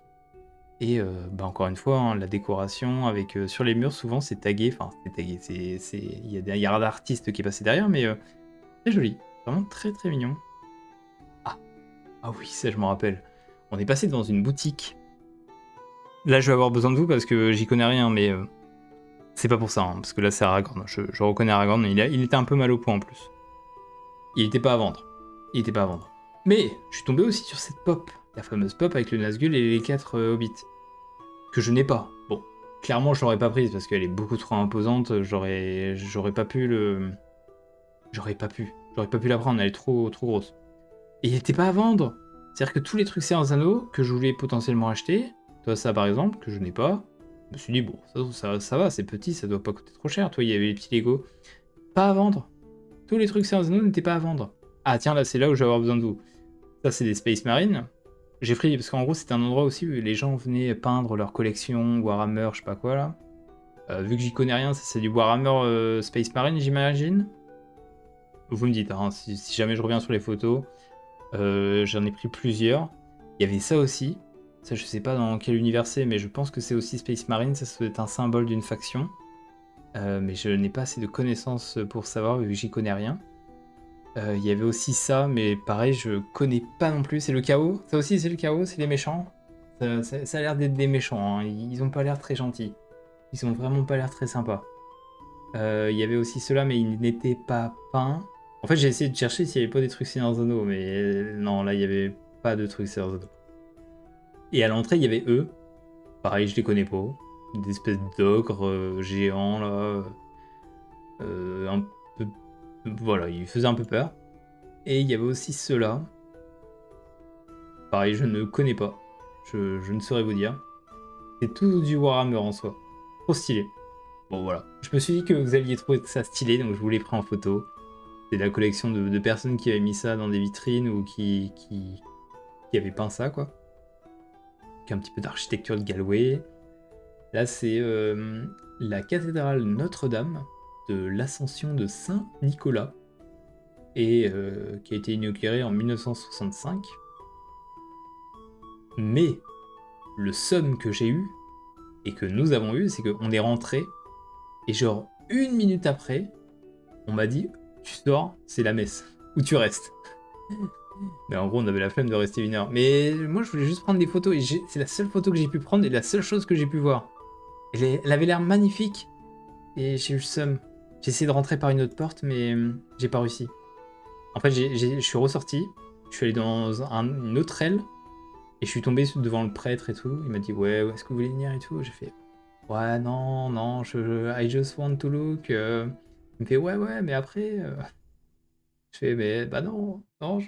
Et encore une fois, hein, la décoration avec sur les murs, souvent c'est tagué. Enfin, c'est tagué. Il y a un artiste qui est passé derrière, mais très joli. Vraiment très très mignon. Ah oui, ça je m'en rappelle. On est passé dans une boutique. Là, je vais avoir besoin de vous parce que j'y connais rien, mais C'est pas pour ça, hein, parce que là c'est Aragorn. Je reconnais Aragorn, il était un peu mal au point en plus. Il était pas à vendre. Il était pas à vendre. Mais je suis tombé aussi sur cette pop, la fameuse pop avec le Nazgûl et les 4 hobbits, que je n'ai pas. Bon, clairement je l'aurais pas prise parce qu'elle est beaucoup trop imposante. J'aurais pas pu le, j'aurais pas pu la prendre. Elle est trop grosse. Et il était pas à vendre. C'est-à-dire que tous les trucs Seigneur des Anneaux que je voulais potentiellement acheter, toi ça par exemple que je n'ai pas, je me suis dit bon ça va, c'est petit, ça doit pas coûter trop cher. Toi il y avait les petits Lego, pas à vendre. Tous les trucs Seigneur des Anneaux n'étaient pas à vendre. Ah tiens, là c'est là où je vais avoir besoin de vous. Ça c'est des Space Marines. J'ai pris, parce qu'en gros c'était un endroit aussi où les gens venaient peindre leur collection, Warhammer, je sais pas quoi là. Vu que j'y connais rien, ça c'est du Warhammer Space Marine j'imagine. Vous me dites, hein, si jamais je reviens sur les photos, j'en ai pris plusieurs. Il y avait ça aussi. Ça je sais pas dans quel univers c'est, mais je pense que c'est aussi Space Marine, ça doit être un symbole d'une faction. Mais je n'ai pas assez de connaissances pour savoir, vu que j'y connais rien. Il y avait aussi ça, mais pareil, je connais pas non plus. C'est le chaos. Ça aussi, c'est le chaos, c'est les méchants. Ça a l'air d'être des méchants. Hein. Ils ont pas l'air très gentils. Ils ont vraiment pas l'air très sympas. Il y avait aussi ceux-là, mais ils n'étaient pas peints. En fait, j'ai essayé de chercher s'il y avait pas des trucs Seigneur des Anneaux, mais non, là, il y avait pas de trucs Seigneur des Anneaux. Et à l'entrée, il y avait eux. Pareil, je les connais pas. Des espèces d'ogres géants, là. Un peu... Voilà, ils faisaient un peu peur. Et il y avait aussi ceux-là. Pareil, je ne connais pas. Je ne saurais vous dire. C'est tout du Warhammer en soi. Trop stylé. Bon, voilà. Je me suis dit que vous alliez trouver ça stylé, donc je vous l'ai pris en photo. C'est la collection de personnes qui avaient mis ça dans des vitrines ou qui avaient peint ça, quoi. Donc un petit peu d'architecture de Galway. Là, c'est la cathédrale Notre-Dame de l'Ascension de Saint-Nicolas et qui a été inaugurée en 1965. Mais le somme que j'ai eu et que nous avons eu, c'est qu'on est rentré et genre 1 minute après, on m'a dit tu sors, c'est la messe ou tu restes. Mais en gros, on avait la flemme de rester 1 heure. Mais moi, je voulais juste prendre des photos et c'est la seule photo que j'ai pu prendre et la seule chose que j'ai pu voir. Elle avait l'air magnifique et j'ai eu le seum. J'ai essayé de rentrer par une autre porte, mais j'ai pas réussi. En fait, je suis ressorti, je suis allé dans une autre aile et je suis tombé devant le prêtre et tout. Il m'a dit ouais, est-ce que vous voulez venir et tout. J'ai fait ouais, non, I just want to look. Il me fait ouais, mais après. Je fais mais bah non, non,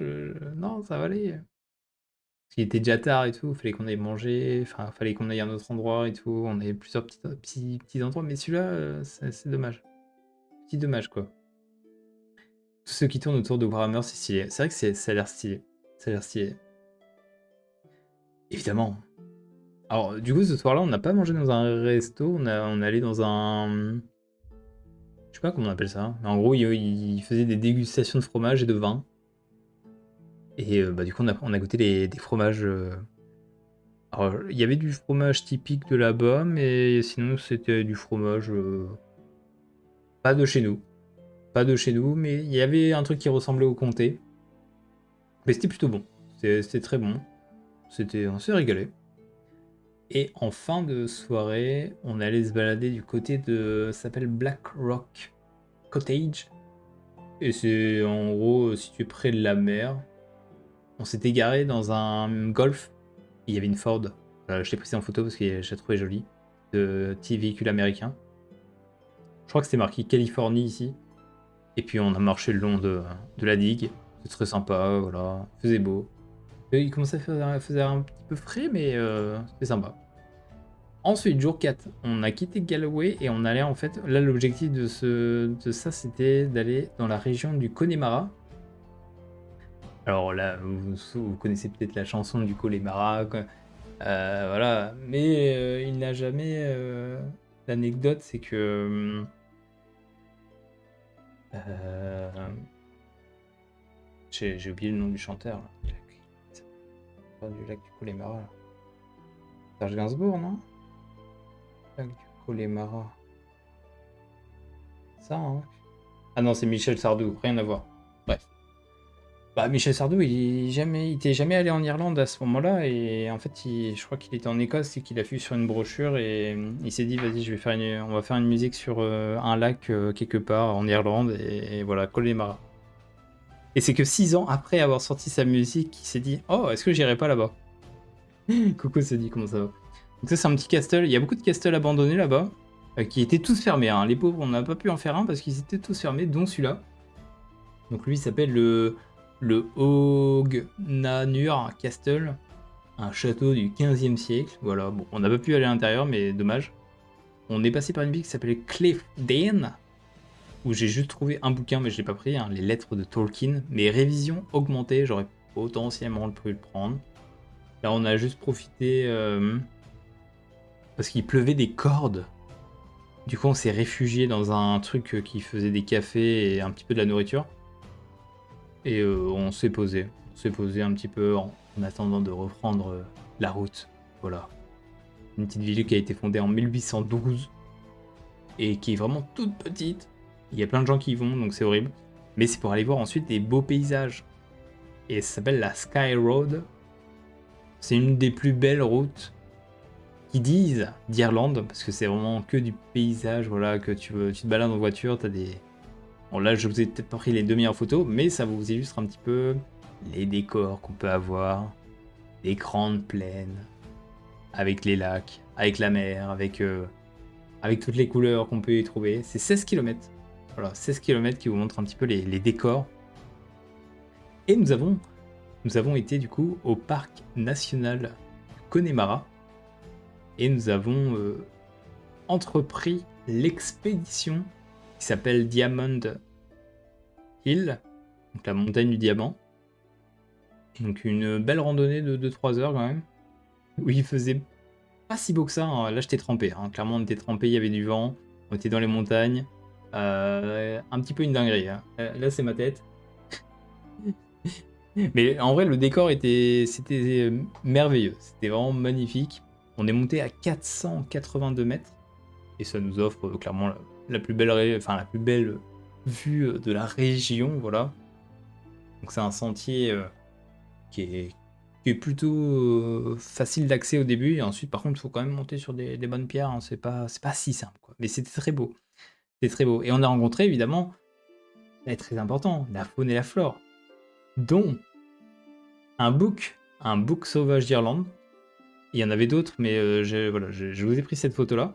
ça va aller. Parce qu'il était déjà tard et tout, fallait qu'on aille manger, enfin, fallait qu'on aille à un autre endroit et tout. On avait plusieurs petits endroits, mais celui-là, c'est dommage. Petit dommage, quoi. Tous ceux qui tournent autour de Warhammer, c'est stylé. C'est vrai que ça a l'air stylé. Ça a l'air stylé. Évidemment. Alors, du coup, ce soir-là, on n'a pas mangé dans un resto, on est allé dans un... Je sais pas comment on appelle ça. Mais en gros, il faisait des dégustations de fromage et de vin. Et bah, du coup, on a goûté des fromages... Alors, il y avait du fromage typique de là-bas, mais sinon, c'était du fromage... pas de chez nous. Pas de chez nous, mais il y avait un truc qui ressemblait au comté. Mais c'était plutôt bon. C'était très bon. On s'est régalé. Et en fin de soirée, on allait se balader du côté de... Ça s'appelle Black Rock Cottage. Et c'est en gros situé près de la mer. On s'est égaré dans un Golf. Il y avait une Ford. Je l'ai pris en photo parce que je l'ai trouvé jolie. De petit véhicule américain. Je crois que c'était marqué Californie ici. Et puis on a marché le long de la digue. C'est très sympa, voilà. Il faisait beau. Il commençait à faire un petit peu frais, mais c'était sympa. Ensuite, jour 4, on a quitté Galway et on allait en fait... Là, l'objectif de ça, c'était d'aller dans la région du Connemara. Alors là, vous connaissez peut-être la chanson du Connemara, voilà. Mais il n'a jamais... L'anecdote, c'est que... j'ai oublié le nom du chanteur. Là. Du lac du Connemara. Serge Gainsbourg, non? Lac du Connemara. Ça, hein? Ah non, c'est Michel Sardou, rien à voir. Bref. Bah, Michel Sardou, il était jamais allé en Irlande à ce moment-là, et en fait, je crois qu'il était en Écosse et qu'il a vu sur une brochure et il s'est dit, vas-y, on va faire une musique sur un lac quelque part en Irlande, et voilà, Connemara. Et c'est que 6 ans après avoir sorti sa musique, il s'est dit, oh, est-ce que j'irai pas là-bas? Coco se dit, comment ça va? Donc ça, c'est un petit castle. Il y a beaucoup de castles abandonnés là-bas, qui étaient tous fermés, hein. Les pauvres, on n'a pas pu en faire un parce qu'ils étaient tous fermés, dont celui-là. Donc lui, il s'appelle le Hognanur Castle, un château du 15e siècle. Voilà, bon, on n'a pas pu aller à l'intérieur, mais dommage. On est passé par une ville qui s'appelait Cliffdane, où j'ai juste trouvé un bouquin, mais je l'ai pas pris, hein, les lettres de Tolkien. Mais révision augmentée, j'aurais potentiellement pu le prendre. Là, on a juste profité parce qu'il pleuvait des cordes. Du coup, on s'est réfugié dans un truc qui faisait des cafés et un petit peu de la nourriture. Et on s'est posé. On s'est posé un petit peu en attendant de reprendre la route. Voilà. Une petite ville qui a été fondée en 1812 et qui est vraiment toute petite. Il y a plein de gens qui y vont, donc c'est horrible. Mais c'est pour aller voir ensuite des beaux paysages. Et ça s'appelle la Sky Road. C'est une des plus belles routes qui disent d'Irlande, parce que c'est vraiment que du paysage, voilà, que tu te balades en voiture, t'as des... Bon là je vous ai peut-être pas pris les 2 meilleures photos, mais ça vous illustre un petit peu les décors qu'on peut avoir, des grandes plaines, avec les lacs, avec la mer, avec toutes les couleurs qu'on peut y trouver. C'est 16 km. Voilà, 16 km qui vous montrent un petit peu les décors. Et nous avons été du coup au parc national Connemara, et nous avons entrepris l'expédition qui s'appelle Diamond Hill, donc la montagne du diamant. Donc une belle randonnée de 2-3 heures quand même, où il faisait pas si beau que ça, hein. Là j'étais trempé, hein. Clairement on était trempé, il y avait du vent, on était dans les montagnes, un petit peu une dinguerie, hein. Là c'est ma tête. Mais en vrai le décor c'était merveilleux, c'était vraiment magnifique. On est monté à 482 mètres, et ça nous offre clairement la plus belle la plus belle vue de la région, voilà. Donc c'est un sentier qui est plutôt facile d'accès au début, et ensuite par contre il faut quand même monter sur des bonnes pierres, hein. C'est pas si simple, quoi. Mais c'était très beau. C'était très beau. Et on a rencontré évidemment, très important, la faune et la flore, dont un bouc sauvage d'Irlande. Il y en avait d'autres, mais voilà, je vous ai pris cette photo-là.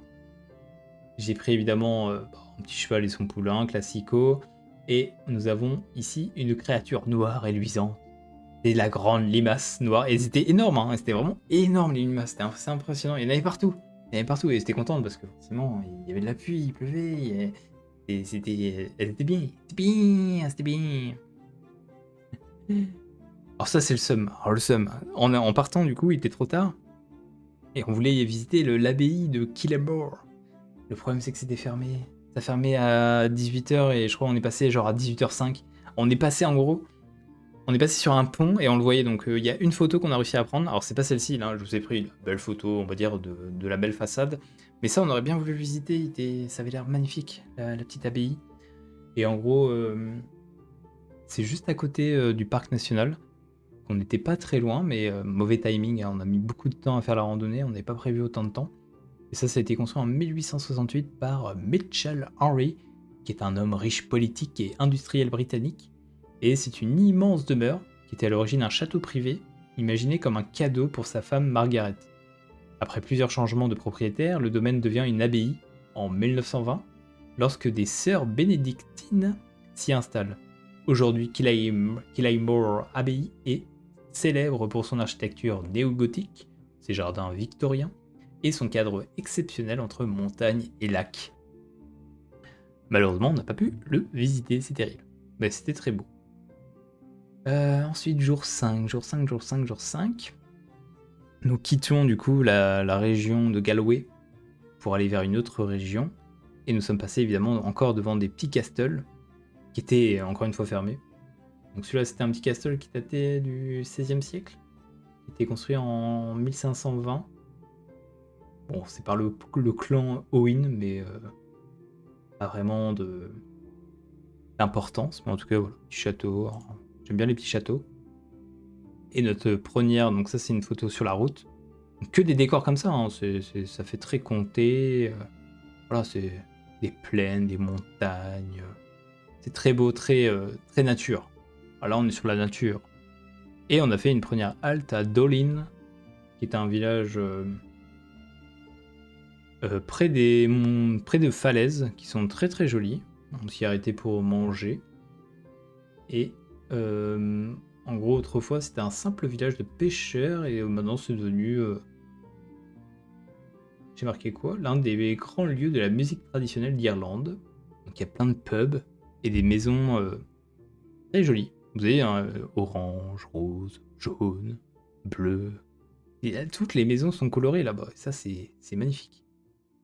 J'ai pris évidemment un petit cheval et son poulain, classico. Et nous avons ici une créature noire et luisante. C'est la grande limace noire. Et c'était énorme, hein. C'était vraiment énorme, les limaces. C'était assez impressionnant. Il y en avait partout. Il y en avait partout. Et j'étais contente parce que forcément, il y avait de la pluie, il pleuvait. Et elle était bien. C'était bien. C'était bien. Alors ça, c'est le seum. Alors le seum. En partant, du coup, il était trop tard. Et on voulait visiter l'abbaye de Killamore. Le problème, c'est que c'était fermé. Ça fermait à 18h et je crois qu'on est passé genre à 18h05. On est passé en gros, on est passé sur un pont et on le voyait. Donc il y a une photo qu'on a réussi à prendre. Alors c'est pas celle-ci, là, je vous ai pris une belle photo, on va dire, de la belle façade. Mais ça, on aurait bien voulu le visiter. Ça avait l'air magnifique, la petite abbaye. Et en gros, c'est juste à côté du parc national. On n'était pas très loin, mais mauvais timing, hein. On a mis beaucoup de temps à faire la randonnée. On n'avait pas prévu autant de temps. Et ça a été construit en 1868 par Mitchell Henry, qui est un homme riche politique et industriel britannique. Et c'est une immense demeure qui était à l'origine un château privé, imaginé comme un cadeau pour sa femme Margaret. Après plusieurs changements de propriétaire, le domaine devient une abbaye en 1920, lorsque des sœurs bénédictines s'y installent. Aujourd'hui, Killaymore Abbey est célèbre pour son architecture néo-gothique, ses jardins victoriens, et son cadre exceptionnel entre montagne et lac. Malheureusement, on n'a pas pu le visiter, c'est terrible. Mais c'était très beau. Ensuite, jour 5. Nous quittons du coup la région de Galway pour aller vers une autre région. Et nous sommes passés évidemment encore devant des petits castles qui étaient encore une fois fermés. Donc celui-là, c'était un petit castle qui datait du XVIe siècle, qui était construit en 1520. Bon, c'est par le clan Owen, mais pas vraiment d'importance. Mais en tout cas, voilà, petit château. j'aime bien les petits châteaux. Et notre première, donc ça c'est une photo sur la route. Donc, que des décors comme ça, hein, ça fait très comté. Voilà, c'est des plaines, des montagnes. C'est très beau, très nature. Voilà, on est sur la nature. Et on a fait une première halte à Dolin, qui est un village près de falaises, qui sont très très jolies. On s'y est arrêté pour manger. Et en gros, autrefois, c'était un simple village de pêcheurs, et maintenant c'est devenu... j'ai marqué quoi? L'un des grands lieux de la musique traditionnelle d'Irlande. Donc il y a plein de pubs et des maisons très jolies. Vous avez orange, rose, jaune, bleu. Et là, toutes les maisons sont colorées là-bas. Et ça, c'est magnifique.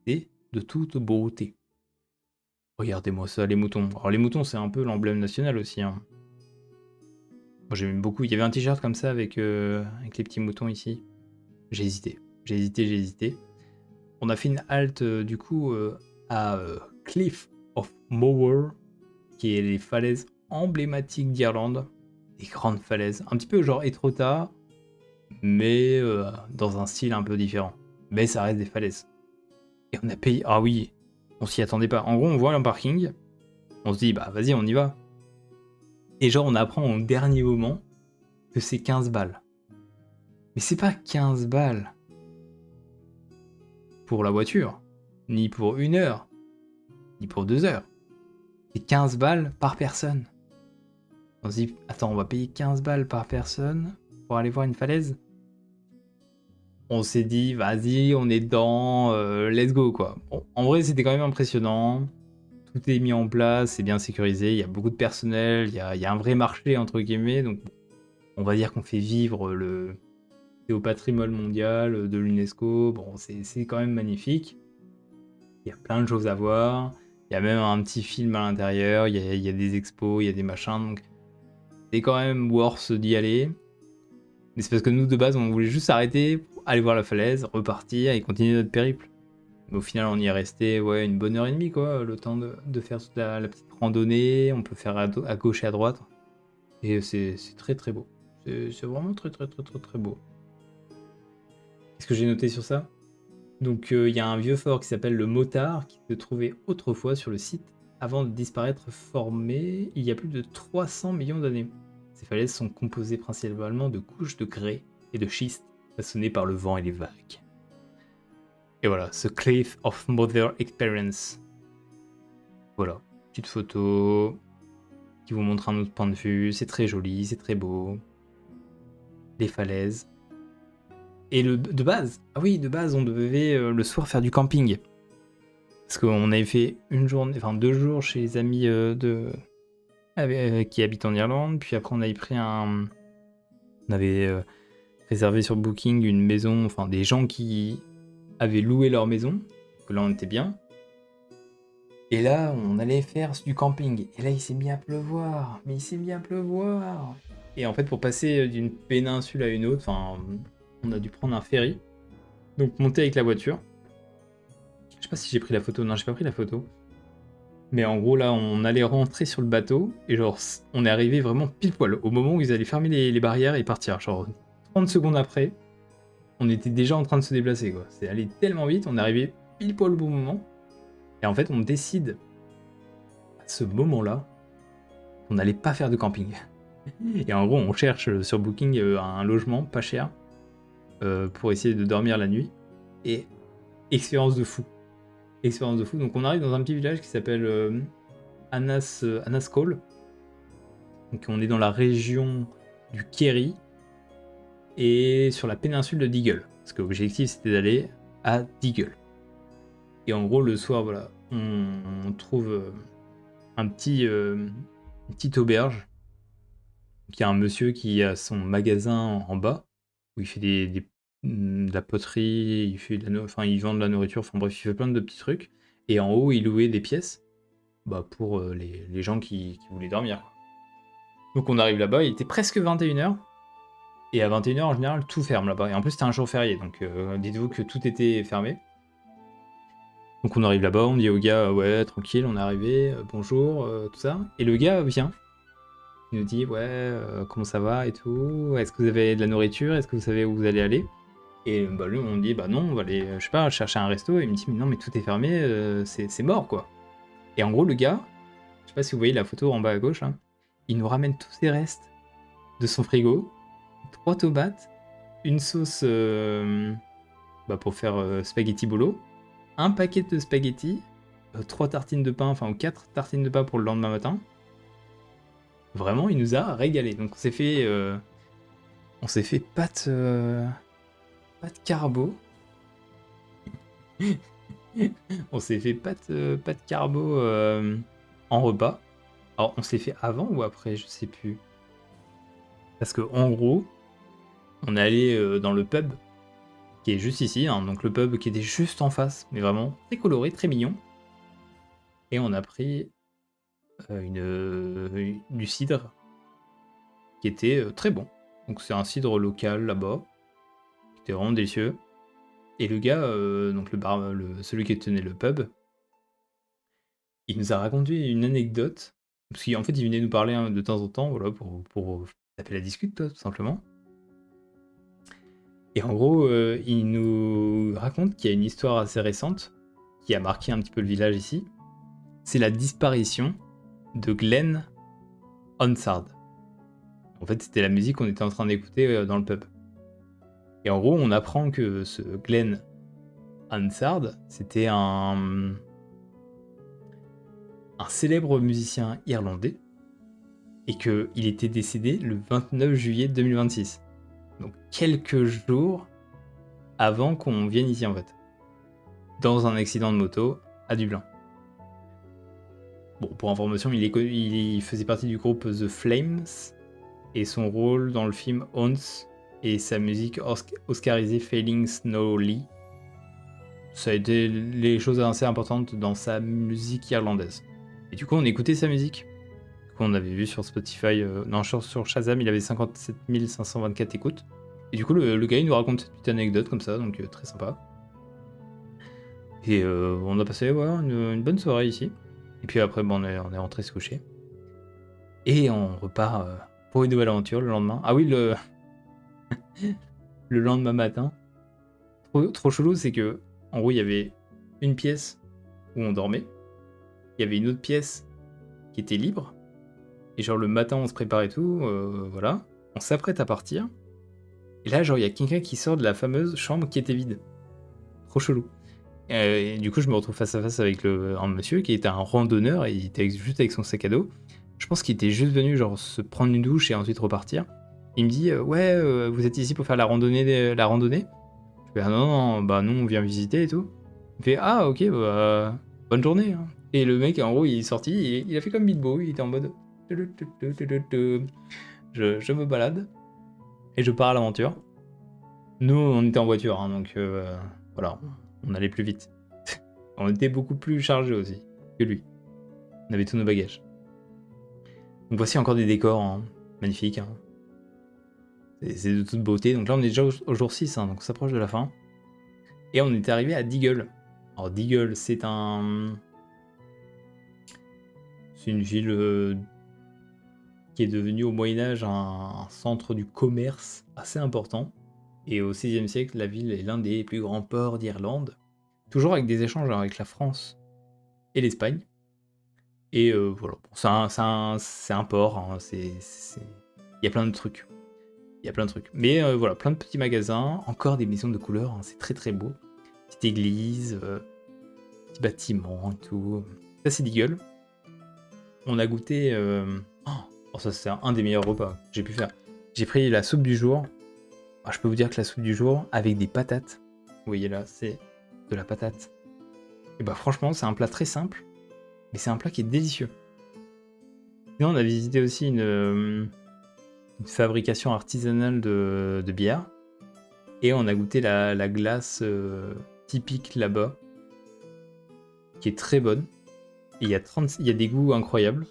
C'est de toute beauté. Regardez-moi ça, les moutons. Alors les moutons, c'est un peu l'emblème national aussi. Hein. Moi, j'aime beaucoup. Il y avait un t-shirt comme ça avec les petits moutons ici. J'ai hésité. J'ai hésité. On a fait une halte du coup à Cliff of Moher, qui est les falaises emblématiques d'Irlande. Des grandes falaises. Un petit peu genre Etretat, mais dans un style un peu différent. Mais ça reste des falaises. Et on a payé... Ah oui, on s'y attendait pas. En gros, on voit un parking, on se dit, bah vas-y, on y va. Et genre, on apprend au dernier moment que c'est 15 balles. Mais c'est pas 15 balles pour la voiture, ni pour 1 heure, ni pour 2 heures. C'est 15 balles par personne. On se dit, attends, on va payer 15 balles par personne pour aller voir une falaise? On s'est dit, vas-y, on est dedans, let's go, quoi. Bon, en vrai, c'était quand même impressionnant. Tout est mis en place, c'est bien sécurisé, il y a beaucoup de personnel, il y a un vrai marché, entre guillemets, donc on va dire qu'on fait vivre c'est au patrimoine mondial de l'UNESCO. Bon, c'est quand même magnifique. Il y a plein de choses à voir. Il y a même un petit film à l'intérieur, il y a des expos, il y a des machins, donc c'est quand même worth d'y aller. Mais c'est parce que nous, de base, on voulait juste s'arrêter, aller voir la falaise, repartir et continuer notre périple. Mais au final, on y est resté une bonne heure et demie, quoi, le temps de faire toute la petite randonnée. On peut faire à gauche et à droite. Et c'est très très beau. C'est vraiment très très très très très beau. Qu'est-ce que j'ai noté sur ça? Donc il y a un vieux fort qui s'appelle le Motard, qui se trouvait autrefois sur le site avant de disparaître, formé il y a plus de 300 millions d'années. Ces falaises sont composées principalement de couches de grès et de schiste façonnées par le vent et les vagues. Et voilà, ce Cliff of Mother Experience. Voilà, petite photo qui vous montre un autre point de vue. C'est très joli, c'est très beau. Les falaises. Et de base, de base, on devait le soir faire du camping. Parce qu'on avait fait 2 jours chez les amis qui habitent en Irlande. Puis après, on avait réservé sur Booking une maison, enfin des gens qui avaient loué leur maison. Que là, on était bien. Et là, on allait faire du camping. Et là, il s'est mis à pleuvoir. Mais il s'est mis à pleuvoir. Et en fait, pour passer d'une péninsule à une autre, on a dû prendre un ferry. Donc, monter avec la voiture. Je sais pas si j'ai pris la photo. Non, j'ai pas pris la photo. Mais en gros, là, on allait rentrer sur le bateau. Et genre, on est arrivé vraiment pile poil. Au moment où ils allaient fermer les barrières et partir. Genre, 30 secondes après, on était déjà en train de se déplacer, quoi. C'est allé tellement vite. On est arrivé pile poil au bon moment. Et en fait, on décide à ce moment-là qu'on n'allait pas faire de camping. Et en gros, on cherche sur Booking un logement pas cher pour essayer de dormir la nuit. Et expérience de fou. Expérience de fou. Donc on arrive dans un petit village qui s'appelle Anascole. Donc on est dans la région du Kerry et sur la péninsule de Deagle. Parce que l'objectif c'était d'aller à Deagle. Et en gros, le soir, voilà, on trouve une petite auberge. Donc, il y a un monsieur qui a son magasin en bas, où il fait de la poterie, il vend de la nourriture, enfin bref, il fait plein de petits trucs. Et en haut, il louait des pièces pour les gens qui voulaient dormir. Donc on arrive là-bas, il était presque 21h. Et à 21h, en général, tout ferme là-bas. Et en plus, c'était un jour férié, donc dites-vous que tout était fermé. Donc on arrive là-bas, on dit au gars, ouais, tranquille, on est arrivé, bonjour, tout ça. Et le gars vient. Il nous dit ouais, comment ça va et tout. Est-ce que vous avez de la nourriture? Est-ce que vous savez où vous allez aller? Et bah lui on dit bah non, on va aller, je sais pas, chercher un resto. Et il me dit mais non mais tout est fermé, c'est mort quoi. Et en gros le gars, je sais pas si vous voyez la photo en bas à gauche, hein, il nous ramène tous ses restes de son frigo, 3 tomates, une sauce bah, pour faire spaghetti bolo, un paquet de spaghetti, 3 tartines de pain, enfin ou 4 tartines de pain pour le lendemain matin. Vraiment, il nous a régalé. Donc on s'est fait pâte carbo. On s'est fait pâte carbo en repas. Alors, on s'est fait avant ou après, je sais plus. Parce que en gros, on est allé dans le pub qui est juste ici, hein, donc le pub qui était juste en face, mais vraiment très coloré, très mignon. Et on a pris du cidre qui était très bon. Donc c'est un cidre local là-bas, qui était vraiment délicieux. Et le gars, donc celui qui tenait le pub, il nous a raconté une anecdote, parce qu'en fait il venait nous parler hein, de temps en temps, voilà, pour taper la discute, tout simplement. Et en gros, il nous raconte qu'il y a une histoire assez récente, qui a marqué un petit peu le village ici. C'est la disparition de Glenn Hansard. En fait, c'était la musique qu'on était en train d'écouter dans le pub. Et en gros, on apprend que ce Glenn Hansard, c'était un célèbre musicien irlandais et qu'il était décédé le 29 juillet 2026. Donc quelques jours avant qu'on vienne ici en fait. Dans un accident de moto à Dublin. Bon, pour information, il faisait partie du groupe The Flames et son rôle dans le film Haunts et sa musique oscarisée Failing Slowly, ça a été les choses assez importantes dans sa musique irlandaise. Et du coup, on écoutait sa musique. Du coup, on avait vu sur Spotify, non, sur Shazam, il avait 57 524 écoutes. Et du coup, le gars, il nous raconte cette petite anecdote comme ça, donc très sympa. Et on a passé ouais, une bonne soirée ici. Et puis après, bon, on est rentré se coucher. Et on repart pour une nouvelle aventure le lendemain. Ah oui, le lendemain matin. Trop chelou, c'est que, en gros, il y avait une pièce où on dormait. Il y avait une autre pièce qui était libre. Et genre, le matin, on se prépare et tout, voilà. On s'apprête à partir. Et là, genre, il y a quelqu'un qui sort de la fameuse chambre qui était vide. Trop chelou. Et du coup, je me retrouve face à face avec un monsieur qui était un randonneur et il était juste avec son sac à dos. Je pense qu'il était juste venu genre se prendre une douche et ensuite repartir. Il me dit ouais, vous êtes ici pour faire la randonnée. Je fais ah non, non, bah nous on vient visiter et tout. Il fait ah ok, bah, bonne journée. Hein. Et le mec en gros il est sorti et il a fait comme Bilbo, il était en mode je me balade et je pars à l'aventure. Nous on était en voiture hein, donc voilà, on allait plus vite. On était beaucoup plus chargés aussi que lui. On avait tous nos bagages. Donc voici encore des décors hein, magnifiques. Hein. C'est de toute beauté. Donc là on est déjà au jour 6, hein, donc on s'approche de la fin. Et on est arrivé à Deagle. Alors Deagle c'est une ville qui est devenue au Moyen-Âge un centre du commerce assez important. Et au XVIe siècle, la ville est l'un des plus grands ports d'Irlande. Toujours avec des échanges avec la France et l'Espagne. Et voilà, c'est un port, hein, il y a plein de trucs. Il y a plein de trucs. Mais voilà, plein de petits magasins, encore des maisons de couleurs, hein, c'est très très beau. Petite église, petit bâtiment et tout. Ça c'est Deagle. On a goûté... Oh, ça c'est un des meilleurs repas que j'ai pu faire. J'ai pris la soupe du jour. Ah, je peux vous dire que la soupe du jour, avec des patates, vous voyez là, c'est de la patate. Et bah franchement, c'est un plat très simple, mais c'est un plat qui est délicieux. Sinon, on a visité aussi une fabrication artisanale de bière. Et on a goûté la glace typique là-bas, qui est très bonne. Et il y a des goûts incroyables.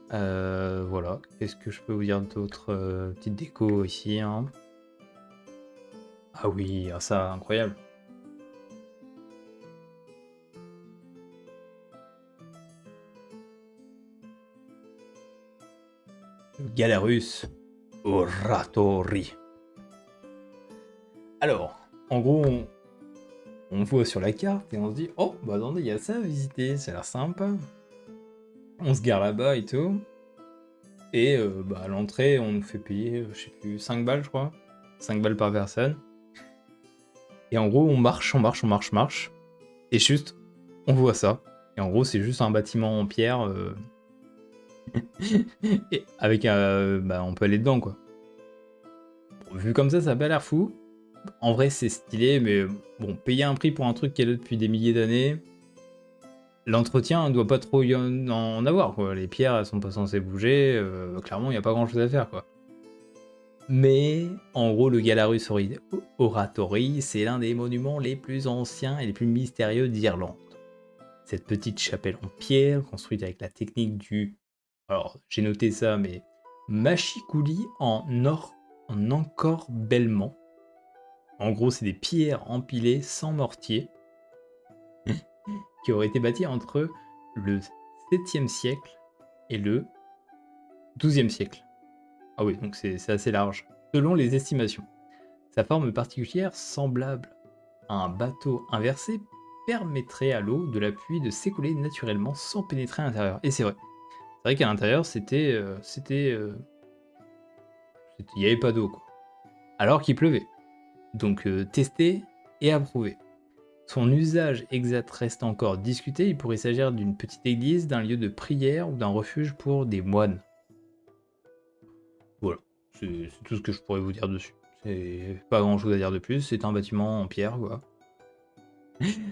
Voilà. Qu'est-ce que je peux vous dire d'autre petite déco ici. Hein. Ah oui, ah ça, incroyable. Galarus Oratori. Alors, en gros, on voit sur la carte et on se dit, oh, bah attendez, il y a ça à visiter, ça a l'air sympa. On se gare là-bas et tout. Et bah, à l'entrée, on nous fait payer, je sais plus, 5 balles, je crois. 5 balles par personne. Et en gros, on marche. Et juste, on voit ça. Et en gros, c'est juste un bâtiment en pierre. Et avec bah, on peut aller dedans, quoi. Bon, vu comme ça a pas l'air fou. En vrai, c'est stylé, mais bon, payer un prix pour un truc qui est là depuis des milliers d'années, l'entretien ne doit pas trop y en avoir, quoi. Les pierres, elles sont pas censées bouger, clairement, il n'y a pas grand-chose à faire, quoi. Mais, en gros, le Galarus Oratory, c'est l'un des monuments les plus anciens et les plus mystérieux d'Irlande. Cette petite chapelle en pierre, construite avec la technique du... Alors, j'ai noté ça, mais... Machicoulis en encorbellement. En gros, c'est des pierres empilées sans mortier qui auraient été bâties entre le 7e siècle et le 12e siècle. Ah oui, donc c'est assez large. Selon les estimations, sa forme particulière, semblable à un bateau inversé, permettrait à l'eau de la pluie de s'écouler naturellement sans pénétrer à l'intérieur. Et c'est vrai. C'est vrai qu'à l'intérieur, il n'y avait pas d'eau, quoi. Alors qu'il pleuvait. Donc testé et approuvé. Son usage exact reste encore discuté, il pourrait s'agir d'une petite église, d'un lieu de prière ou d'un refuge pour des moines. Voilà, c'est tout ce que je pourrais vous dire dessus. C'est pas grand chose à dire de plus, c'est un bâtiment en pierre, quoi.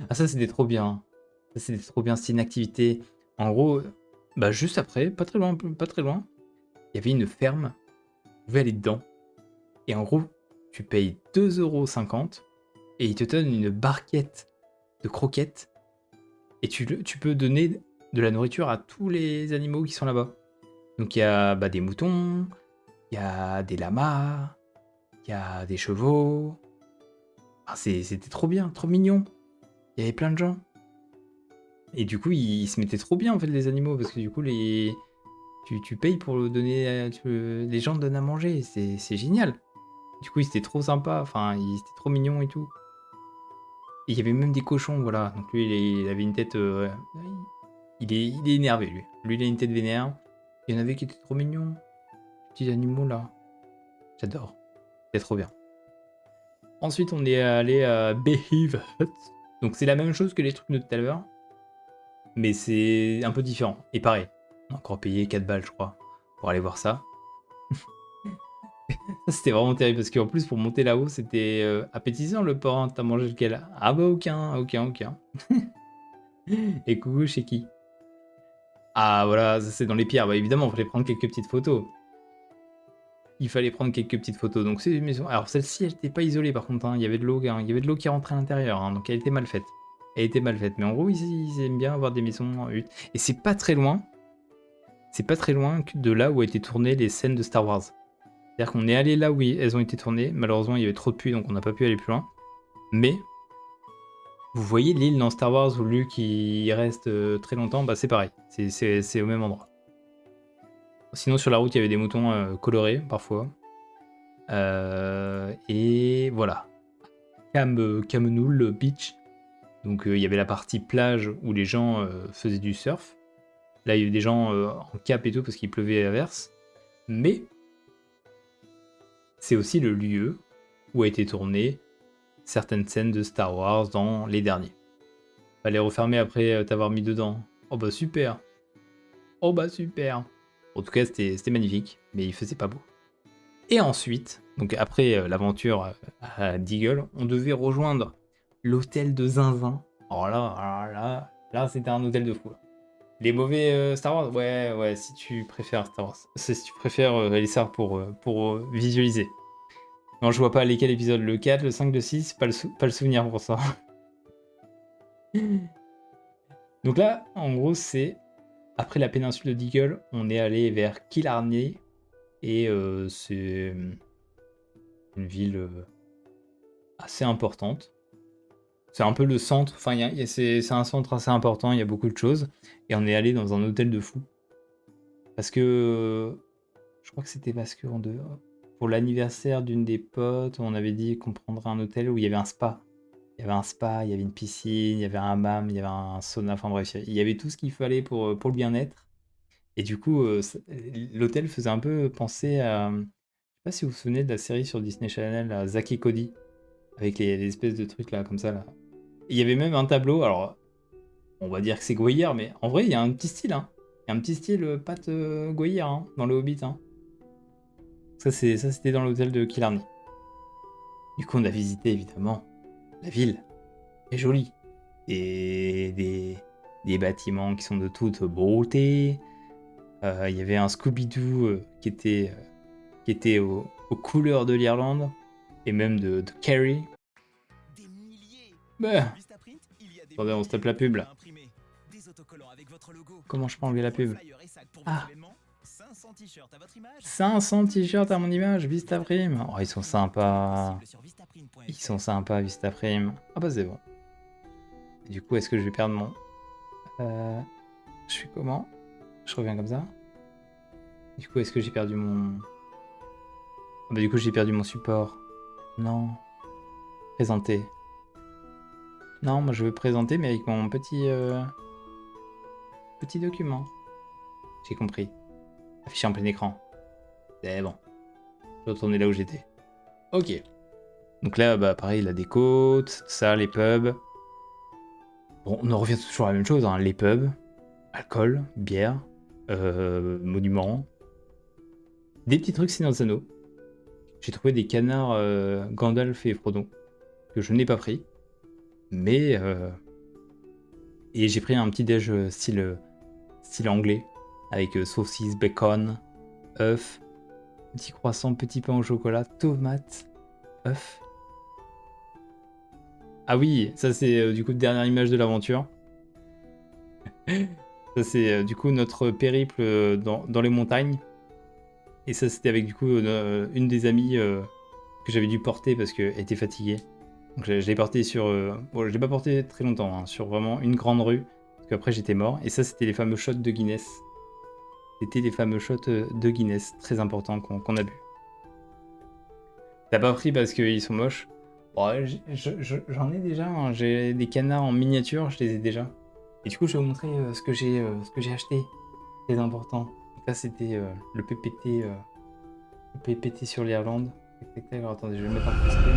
Ah ça c'était trop bien, ça c'était trop bien, c'est une activité. En gros, bah juste après, pas très loin, il y avait une ferme, vous pouvez aller dedans, et en gros, tu payes 2,50 € et ils te donnent une barquette de croquettes et tu peux donner de la nourriture à tous les animaux qui sont là-bas. Donc il y a bah, des moutons, il y a des lamas, il y a des chevaux. Ah, c'était trop bien, trop mignon. Il y avait plein de gens. Et du coup, ils se mettaient trop bien en fait les animaux parce que du coup tu payes pour le donner, les gens te donnent à manger, c'est génial. Du coup, ils étaient trop sympas, enfin ils étaient trop mignons et tout. Et il y avait même des cochons, voilà. Donc lui, il avait une tête. Il est énervé, lui. Lui, il a une tête vénère. Il y en avait qui étaient trop mignons. Les petits animaux, là. J'adore. C'est trop bien. Ensuite, on est allé à Behave Hut. Donc c'est la même chose que les trucs de tout à l'heure. Mais c'est un peu différent. Et pareil, on a encore payé 4 balles, je crois, pour aller voir ça. Ça, c'était vraiment terrible parce qu'en plus, pour monter là-haut, c'était appétissant le porc. T'as mangé lequel? Ah bah aucun. Et coucou, chez qui? Ah voilà, ça c'est dans les pierres. Bah évidemment, il fallait prendre quelques petites photos. Donc c'est une maison. Alors celle-ci, elle n'était pas isolée par contre, hein. Il y avait de l'eau, hein. Il y avait de l'eau qui rentrait à l'intérieur, hein. Donc elle était mal faite. Mais en gros, ils aiment bien avoir des maisons en hutte. Et c'est pas très loin. De là où a été tournées les scènes de Star Wars. C'est-à-dire qu'on est allé là où elles ont été tournées. Malheureusement, il y avait trop de pluie, donc on n'a pas pu aller plus loin. Mais vous voyez l'île dans Star Wars où Luke il reste très longtemps, bah c'est pareil. C'est au même endroit. Sinon, sur la route, il y avait des moutons colorés parfois. Et voilà. Kamenoul Beach. Donc il y avait la partie plage où les gens faisaient du surf. Là, il y avait des gens en cap et tout parce qu'il pleuvait à verse. Mais c'est aussi le lieu où a été tourné certaines scènes de Star Wars dans les derniers. Fallait refermer après t'avoir mis dedans. Oh bah super. En tout cas, c'était magnifique, mais il faisait pas beau. Et ensuite, donc après l'aventure à Deagle, on devait rejoindre l'hôtel de Zinzin. Oh là, c'était un hôtel de fou. Là. Les mauvais Star Wars, ouais, si tu préfères Star Wars, si tu préfères les Star pour visualiser. Non, je vois pas lesquels épisodes, le 4, le 5, le 6, pas le souvenir pour ça. Donc là, en gros, c'est après la péninsule de Deagle, on est allé vers Killarney et c'est une ville assez importante. C'est un peu le centre, enfin c'est un centre assez important, il y a beaucoup de choses. Et on est allé dans un hôtel de fou. Parce que Je crois que c'était parce que pour l'anniversaire d'une des potes, on avait dit qu'on prendrait un hôtel où il y avait un spa. Il y avait un spa, il y avait une piscine, il y avait un hammam, il y avait un sauna, enfin bref, il y avait tout ce qu'il fallait pour le bien-être. Et du coup, l'hôtel faisait un peu penser à. Je sais pas si vous vous souvenez de la série sur Disney Channel, là, Zack et Cody, avec les espèces de trucs là, comme ça là. Il y avait même un tableau, alors on va dire que c'est Goyer, mais en vrai, il y a un petit style, hein. Il y a un petit style pâte Goyer, hein, dans le Hobbit, hein. Ça, c'était dans l'hôtel de Killarney. Du coup, on a visité évidemment la ville. Elle est jolie. Et des bâtiments qui sont de toute beauté. Il y avait un Scooby-Doo qui était aux couleurs de l'Irlande et même de Kerry. Des milliers. Bah, Vistaprint, il y a des attendez, on se tape milliers la pub de là. à imprimer. Des autocollants avec votre logo. Comment je peux Des enlever la gros pub? flyers et sacs pour vos Ah, événements. 500 t-shirts à votre image. 500 t-shirts à mon image, Vistaprime. Oh, ils sont sympas. Disponible sur vistaprint.fr. Ils sont sympas, Vistaprime. Ah bah c'est bon. Et du coup, est-ce que je vais perdre mon... je suis comment? Je reviens comme ça. Du coup, est-ce que j'ai perdu mon... Ah bah du coup, j'ai perdu mon support. Non. Présenter. Non, moi je veux présenter, mais avec mon petit document. J'ai compris. Affiché en plein écran. C'est bon. Je vais retourner là où j'étais. Ok. Donc là, bah pareil, la déco, tout ça, les pubs. Bon, on en revient toujours à la même chose, hein. Les pubs, alcool, bière, monuments. Des petits trucs Seigneur des Anneaux. J'ai trouvé des canards Gandalf et Frodon que je n'ai pas pris. Mais... Et j'ai pris un petit déj style anglais, avec saucisse, bacon, œufs, petit croissant, petit pain au chocolat, tomates, œufs. Ah oui, ça c'est du coup dernière image de l'aventure. Ça c'est du coup notre périple dans les montagnes. Et ça c'était avec du coup une des amies que j'avais dû porter parce qu'elle était fatiguée. Donc je l'ai porté sur... bon, je l'ai pas porté très longtemps, hein, sur vraiment une grande rue. Parce qu'après j'étais mort. Et ça c'était les fameux shots de Guinness. C'était les fameux shots de Guinness, très importants qu'on a bu. T'as pas pris parce qu'ils sont moches. Bon, j'en ai déjà, hein. J'ai des canards en miniature, je les ai déjà. Et du coup, je vais vous montrer ce que j'ai acheté. Très important. Donc là, c'était le PPT sur l'Irlande. Tac, tac, tac. Alors, attendez, je vais le mettre en full screen.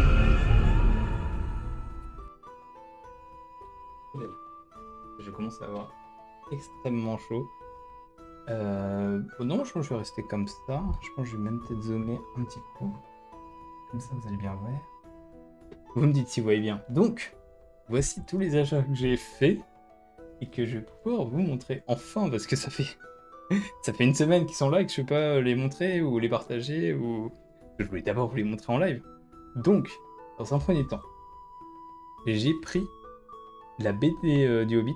Je commence à avoir extrêmement chaud. Bon, non, je pense que je vais rester comme ça. Je pense que je vais même peut-être zoomer un petit peu. Comme ça, vous allez bien voir. Vous me dites si vous voyez bien. Donc, voici tous les achats que j'ai faits et que je vais pouvoir vous montrer enfin parce que ça fait une semaine qu'ils sont là et que je ne peux pas les montrer ou les partager ou... Je voulais d'abord vous les montrer en live. Donc, dans un premier temps, j'ai pris la BD du Hobbit,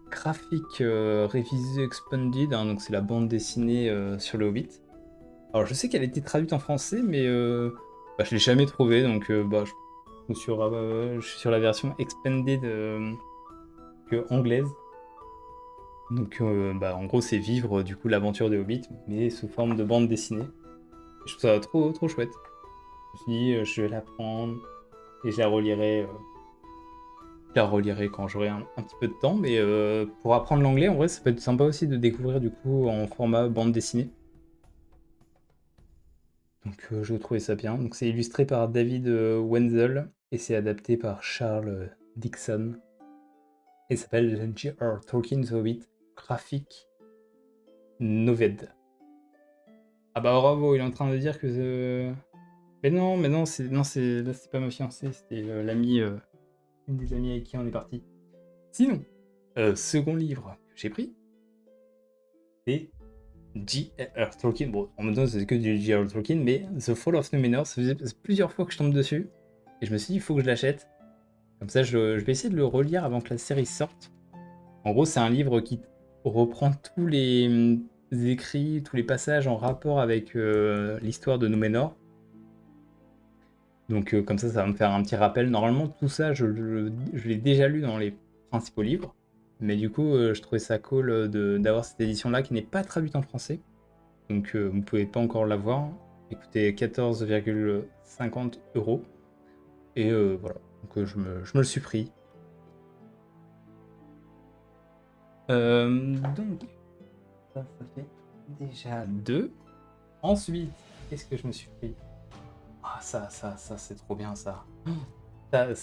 graphique révisée expanded, hein, donc c'est la bande dessinée sur le Hobbit. Alors je sais qu'elle a été traduite en français, mais bah, je l'ai jamais trouvée, donc bah, je suis sur la version expanded anglaise. Donc bah, en gros c'est vivre du coup l'aventure des Hobbits, mais sous forme de bande dessinée. Je trouve ça trop trop chouette. Je me suis dit je vais la prendre et je la relirai quand j'aurai un petit peu de temps, mais pour apprendre l'anglais en vrai ça peut être sympa aussi de découvrir du coup en format bande dessinée. Donc je trouvais ça bien. Donc c'est illustré par David Wenzel et c'est adapté par Charles Dixon. Et ça s'appelle J.R. Tolkien The Hobbit Graphic Noved. Ah bah bravo, il est en train de dire que... Mais non, là c'est pas ma fiancée, c'était une des amies avec qui on est parti. Sinon, second livre que j'ai pris, c'est J.R. Tolkien. Bon, en même temps c'est que du J.R. Tolkien, mais The Fall of Numenor, ça faisait plusieurs fois que je tombe dessus. Et je me suis dit, il faut que je l'achète. Comme ça, je vais essayer de le relire avant que la série sorte. En gros, c'est un livre qui reprend tous les écrits, tous les passages en rapport avec l'histoire de Númenor. Donc comme ça va me faire un petit rappel. Normalement, tout ça, je l'ai déjà lu dans les principaux livres. Mais du coup, je trouvais ça cool d'avoir cette édition-là qui n'est pas traduite en français. Donc vous pouvez pas encore l'avoir. Il coûtait 14,50 €. Et voilà, donc je me le suis pris. Donc, ça fait déjà 2. Ensuite, qu'est-ce que je me suis pris? Ah, ça, c'est trop bien, ça. Ça,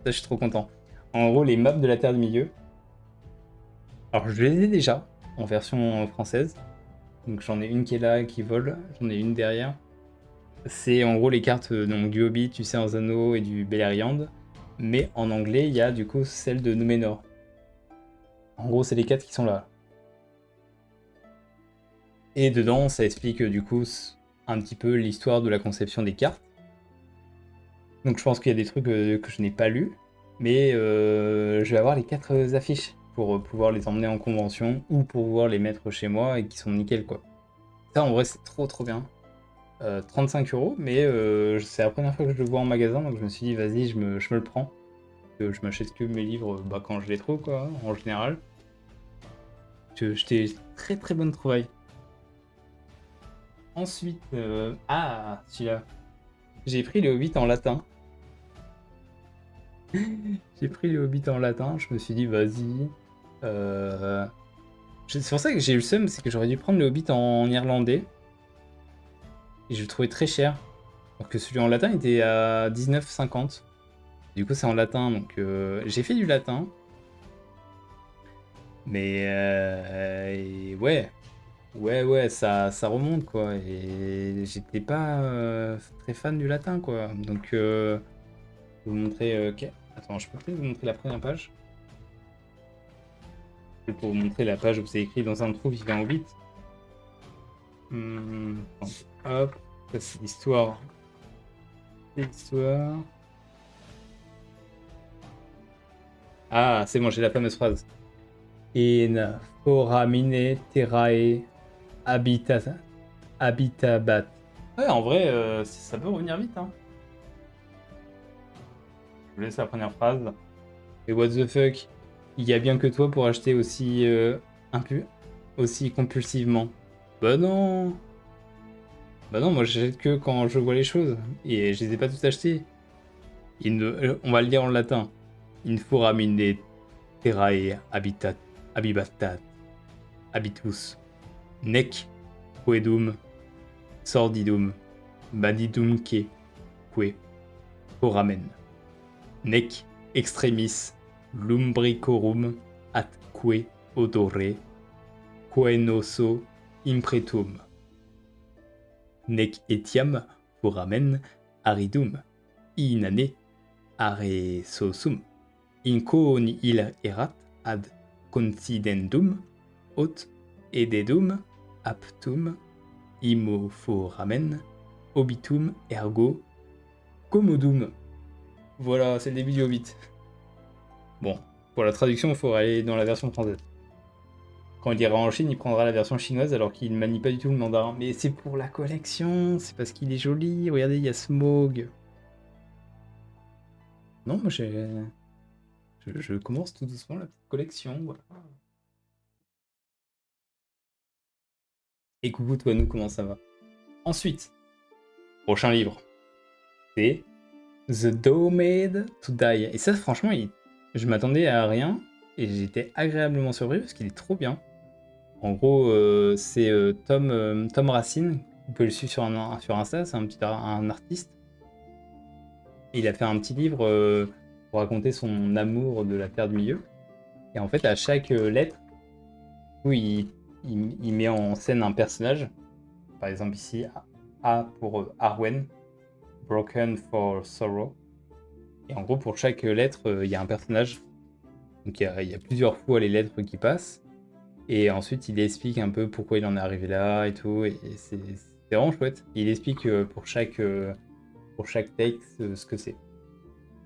je suis trop content. En gros, les maps de la Terre du Milieu. Alors, je les ai déjà, en version française. Donc, j'en ai une qui est là, qui vole. J'en ai une derrière. C'est en gros les cartes donc, du Hobbit, du Seigneur des Anneaux et du Beleriand. Mais en anglais, il y a du coup celle de Númenor. En gros, c'est les 4 qui sont là. Et dedans, ça explique du coup un petit peu l'histoire de la conception des cartes. Donc je pense qu'il y a des trucs que je n'ai pas lus. Mais je vais avoir les 4 affiches pour pouvoir les emmener en convention ou pour pouvoir les mettre chez moi et qui sont nickel quoi. Ça en vrai c'est trop bien. 35 €, mais c'est la première fois que je le vois en magasin, donc je me suis dit vas-y je me le prends. Je m'achète que mes livres quand je les trouve quoi, en général. J'étais très bonne trouvaille. Ensuite, ah celui-là. J'ai pris le Hobbit en latin. J'ai pris le Hobbit en latin, je me suis dit vas-y. C'est pour ça que j'ai eu le seum, c'est que j'aurais dû prendre le Hobbit en irlandais. Et je le trouvais très cher. Alors que celui en latin était à 19,50. Du coup c'est en latin, donc j'ai fait du latin. Mais ouais, ça remonte quoi. Et j'étais pas très fan du latin quoi. Donc je vais vous montrer. Attends, je peux peut-être vous montrer la première page. Pour vous montrer la page où c'est écrit dans un trou vivant au 8. Hop, ça c'est l'histoire. L'histoire. Ah, c'est bon, j'ai la fameuse phrase. In foramine terrae habitabat. Ouais, en vrai, ça peut revenir vite. Hein. Je vous laisse la première phrase. Et what the fuck, il y a bien que toi pour acheter aussi aussi compulsivement. Bah non. Bah non, moi j'achète que quand je vois les choses. Et je les ai pas toutes achetées. On va le lire en latin. In foramine terrae habitat habitus nec quedum sordidum bandidumque que foramen nec extremis lumbricorum atque odore quenoso impretum nec etiam foramen aridum inane aresosum inco nihil erat ad considendum aut ededum aptum imoforamen obitum ergo commodum. Voilà, c'est le début du Hobbit. Bon, pour la traduction, il faudra aller dans la version française. Quand il ira en Chine, il prendra la version chinoise alors qu'il ne manie pas du tout le mandarin. Mais c'est pour la collection, c'est parce qu'il est joli. Regardez, il y a Smaug. Non, moi je commence tout doucement la petite collection. Voilà. Et coucou toi, nous, comment ça va? Ensuite, prochain livre, c'est The Doomed to Die. Et ça, franchement, je m'attendais à rien et j'étais agréablement surpris parce qu'il est trop bien. En gros, c'est Tom Racine. Vous pouvez le suivre sur Insta, c'est un artiste. Et il a fait un petit livre pour raconter son amour de la Terre du Milieu. Et en fait, à chaque lettre, où il met en scène un personnage. Par exemple ici, A pour Arwen, Broken for Sorrow. Et en gros, pour chaque lettre, il y a un personnage. Donc il y a plusieurs fois les lettres qui passent. Et ensuite, il explique un peu pourquoi il en est arrivé là et tout. Et c'est vraiment chouette. Il explique pour chaque texte ce que c'est.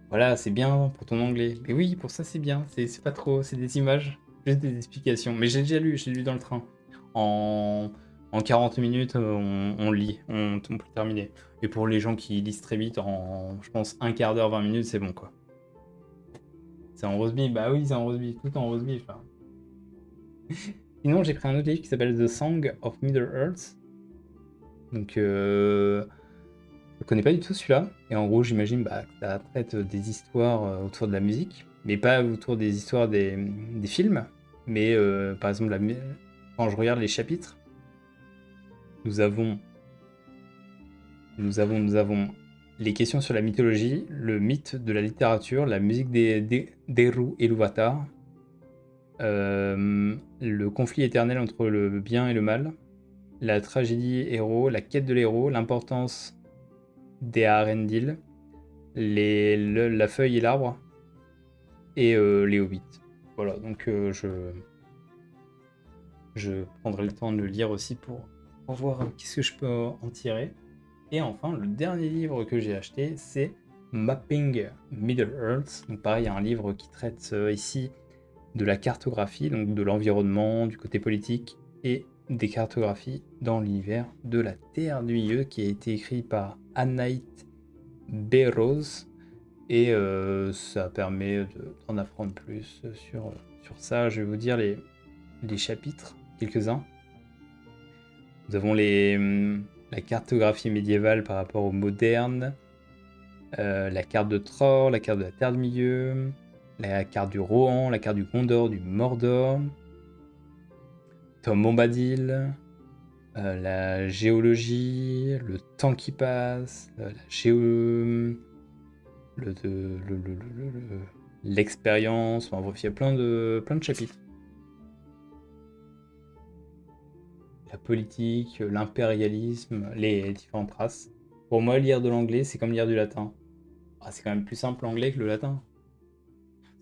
Voilà, c'est bien pour ton anglais. Mais oui, pour ça, c'est bien. C'est pas trop, c'est des images, juste des explications. Mais j'ai lu dans le train. En 40 minutes, on lit, on peut terminer. Et pour les gens qui lisent très vite, en, je pense, un quart d'heure, 20 minutes, c'est bon, quoi. C'est en rose beef, bah oui, c'est en rose beef, tout en rose beef, là. Sinon, j'ai pris un autre livre qui s'appelle The Song of Middle-earth. Donc, je connais pas du tout celui-là. Et en gros, j'imagine que ça traite des histoires autour de la musique, mais pas autour des histoires des films. Mais par exemple, quand je regarde les chapitres, nous avons les questions sur la mythologie, le mythe de la littérature, la musique d'Eru et Iluvatar, le conflit éternel entre le bien et le mal, la tragédie héros, la quête de l'héros, l'importance des Arendil, la feuille et l'arbre, et les hobbits. Voilà, donc je prendrai le temps de le lire aussi pour voir qu'est-ce que je peux en tirer. Et enfin, le dernier livre que j'ai acheté, c'est Mapping Middle-earth. Donc pareil, il y a un livre qui traite ici de la cartographie, donc de l'environnement, du côté politique et des cartographies dans l'univers de la Terre du Milieu, qui a été écrit par Anait Berroz. Et ça permet d'en apprendre plus sur ça. Je vais vous dire les chapitres, quelques-uns. Nous avons la cartographie médiévale par rapport au moderne, la carte de Tror, la carte de la Terre du Milieu, la carte du Rohan, la carte du Gondor, du Mordor, Tom Bombadil, la géologie, le temps qui passe, l'expérience, enfin bref, il y a plein de chapitres. La politique, l'impérialisme, les différentes races. Pour moi, lire de l'anglais, c'est comme lire du latin. Ah, c'est quand même plus simple l'anglais que le latin.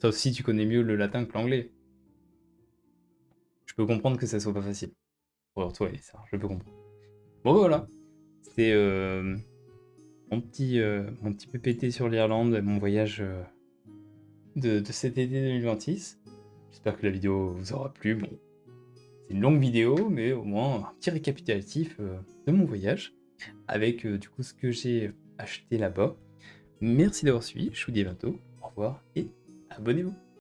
Sauf si tu connais mieux le latin que l'anglais. Je peux comprendre que ça soit pas facile. Pour toi, ça, je peux comprendre. Bon, voilà. C'était mon petit PPT sur l'Irlande, mon voyage de cet été 2026. J'espère que la vidéo vous aura plu. Bon, c'est une longue vidéo, mais au moins un petit récapitulatif de mon voyage, avec du coup ce que j'ai acheté là-bas. Merci d'avoir suivi, je vous dis à bientôt, au revoir et abonnez-vous.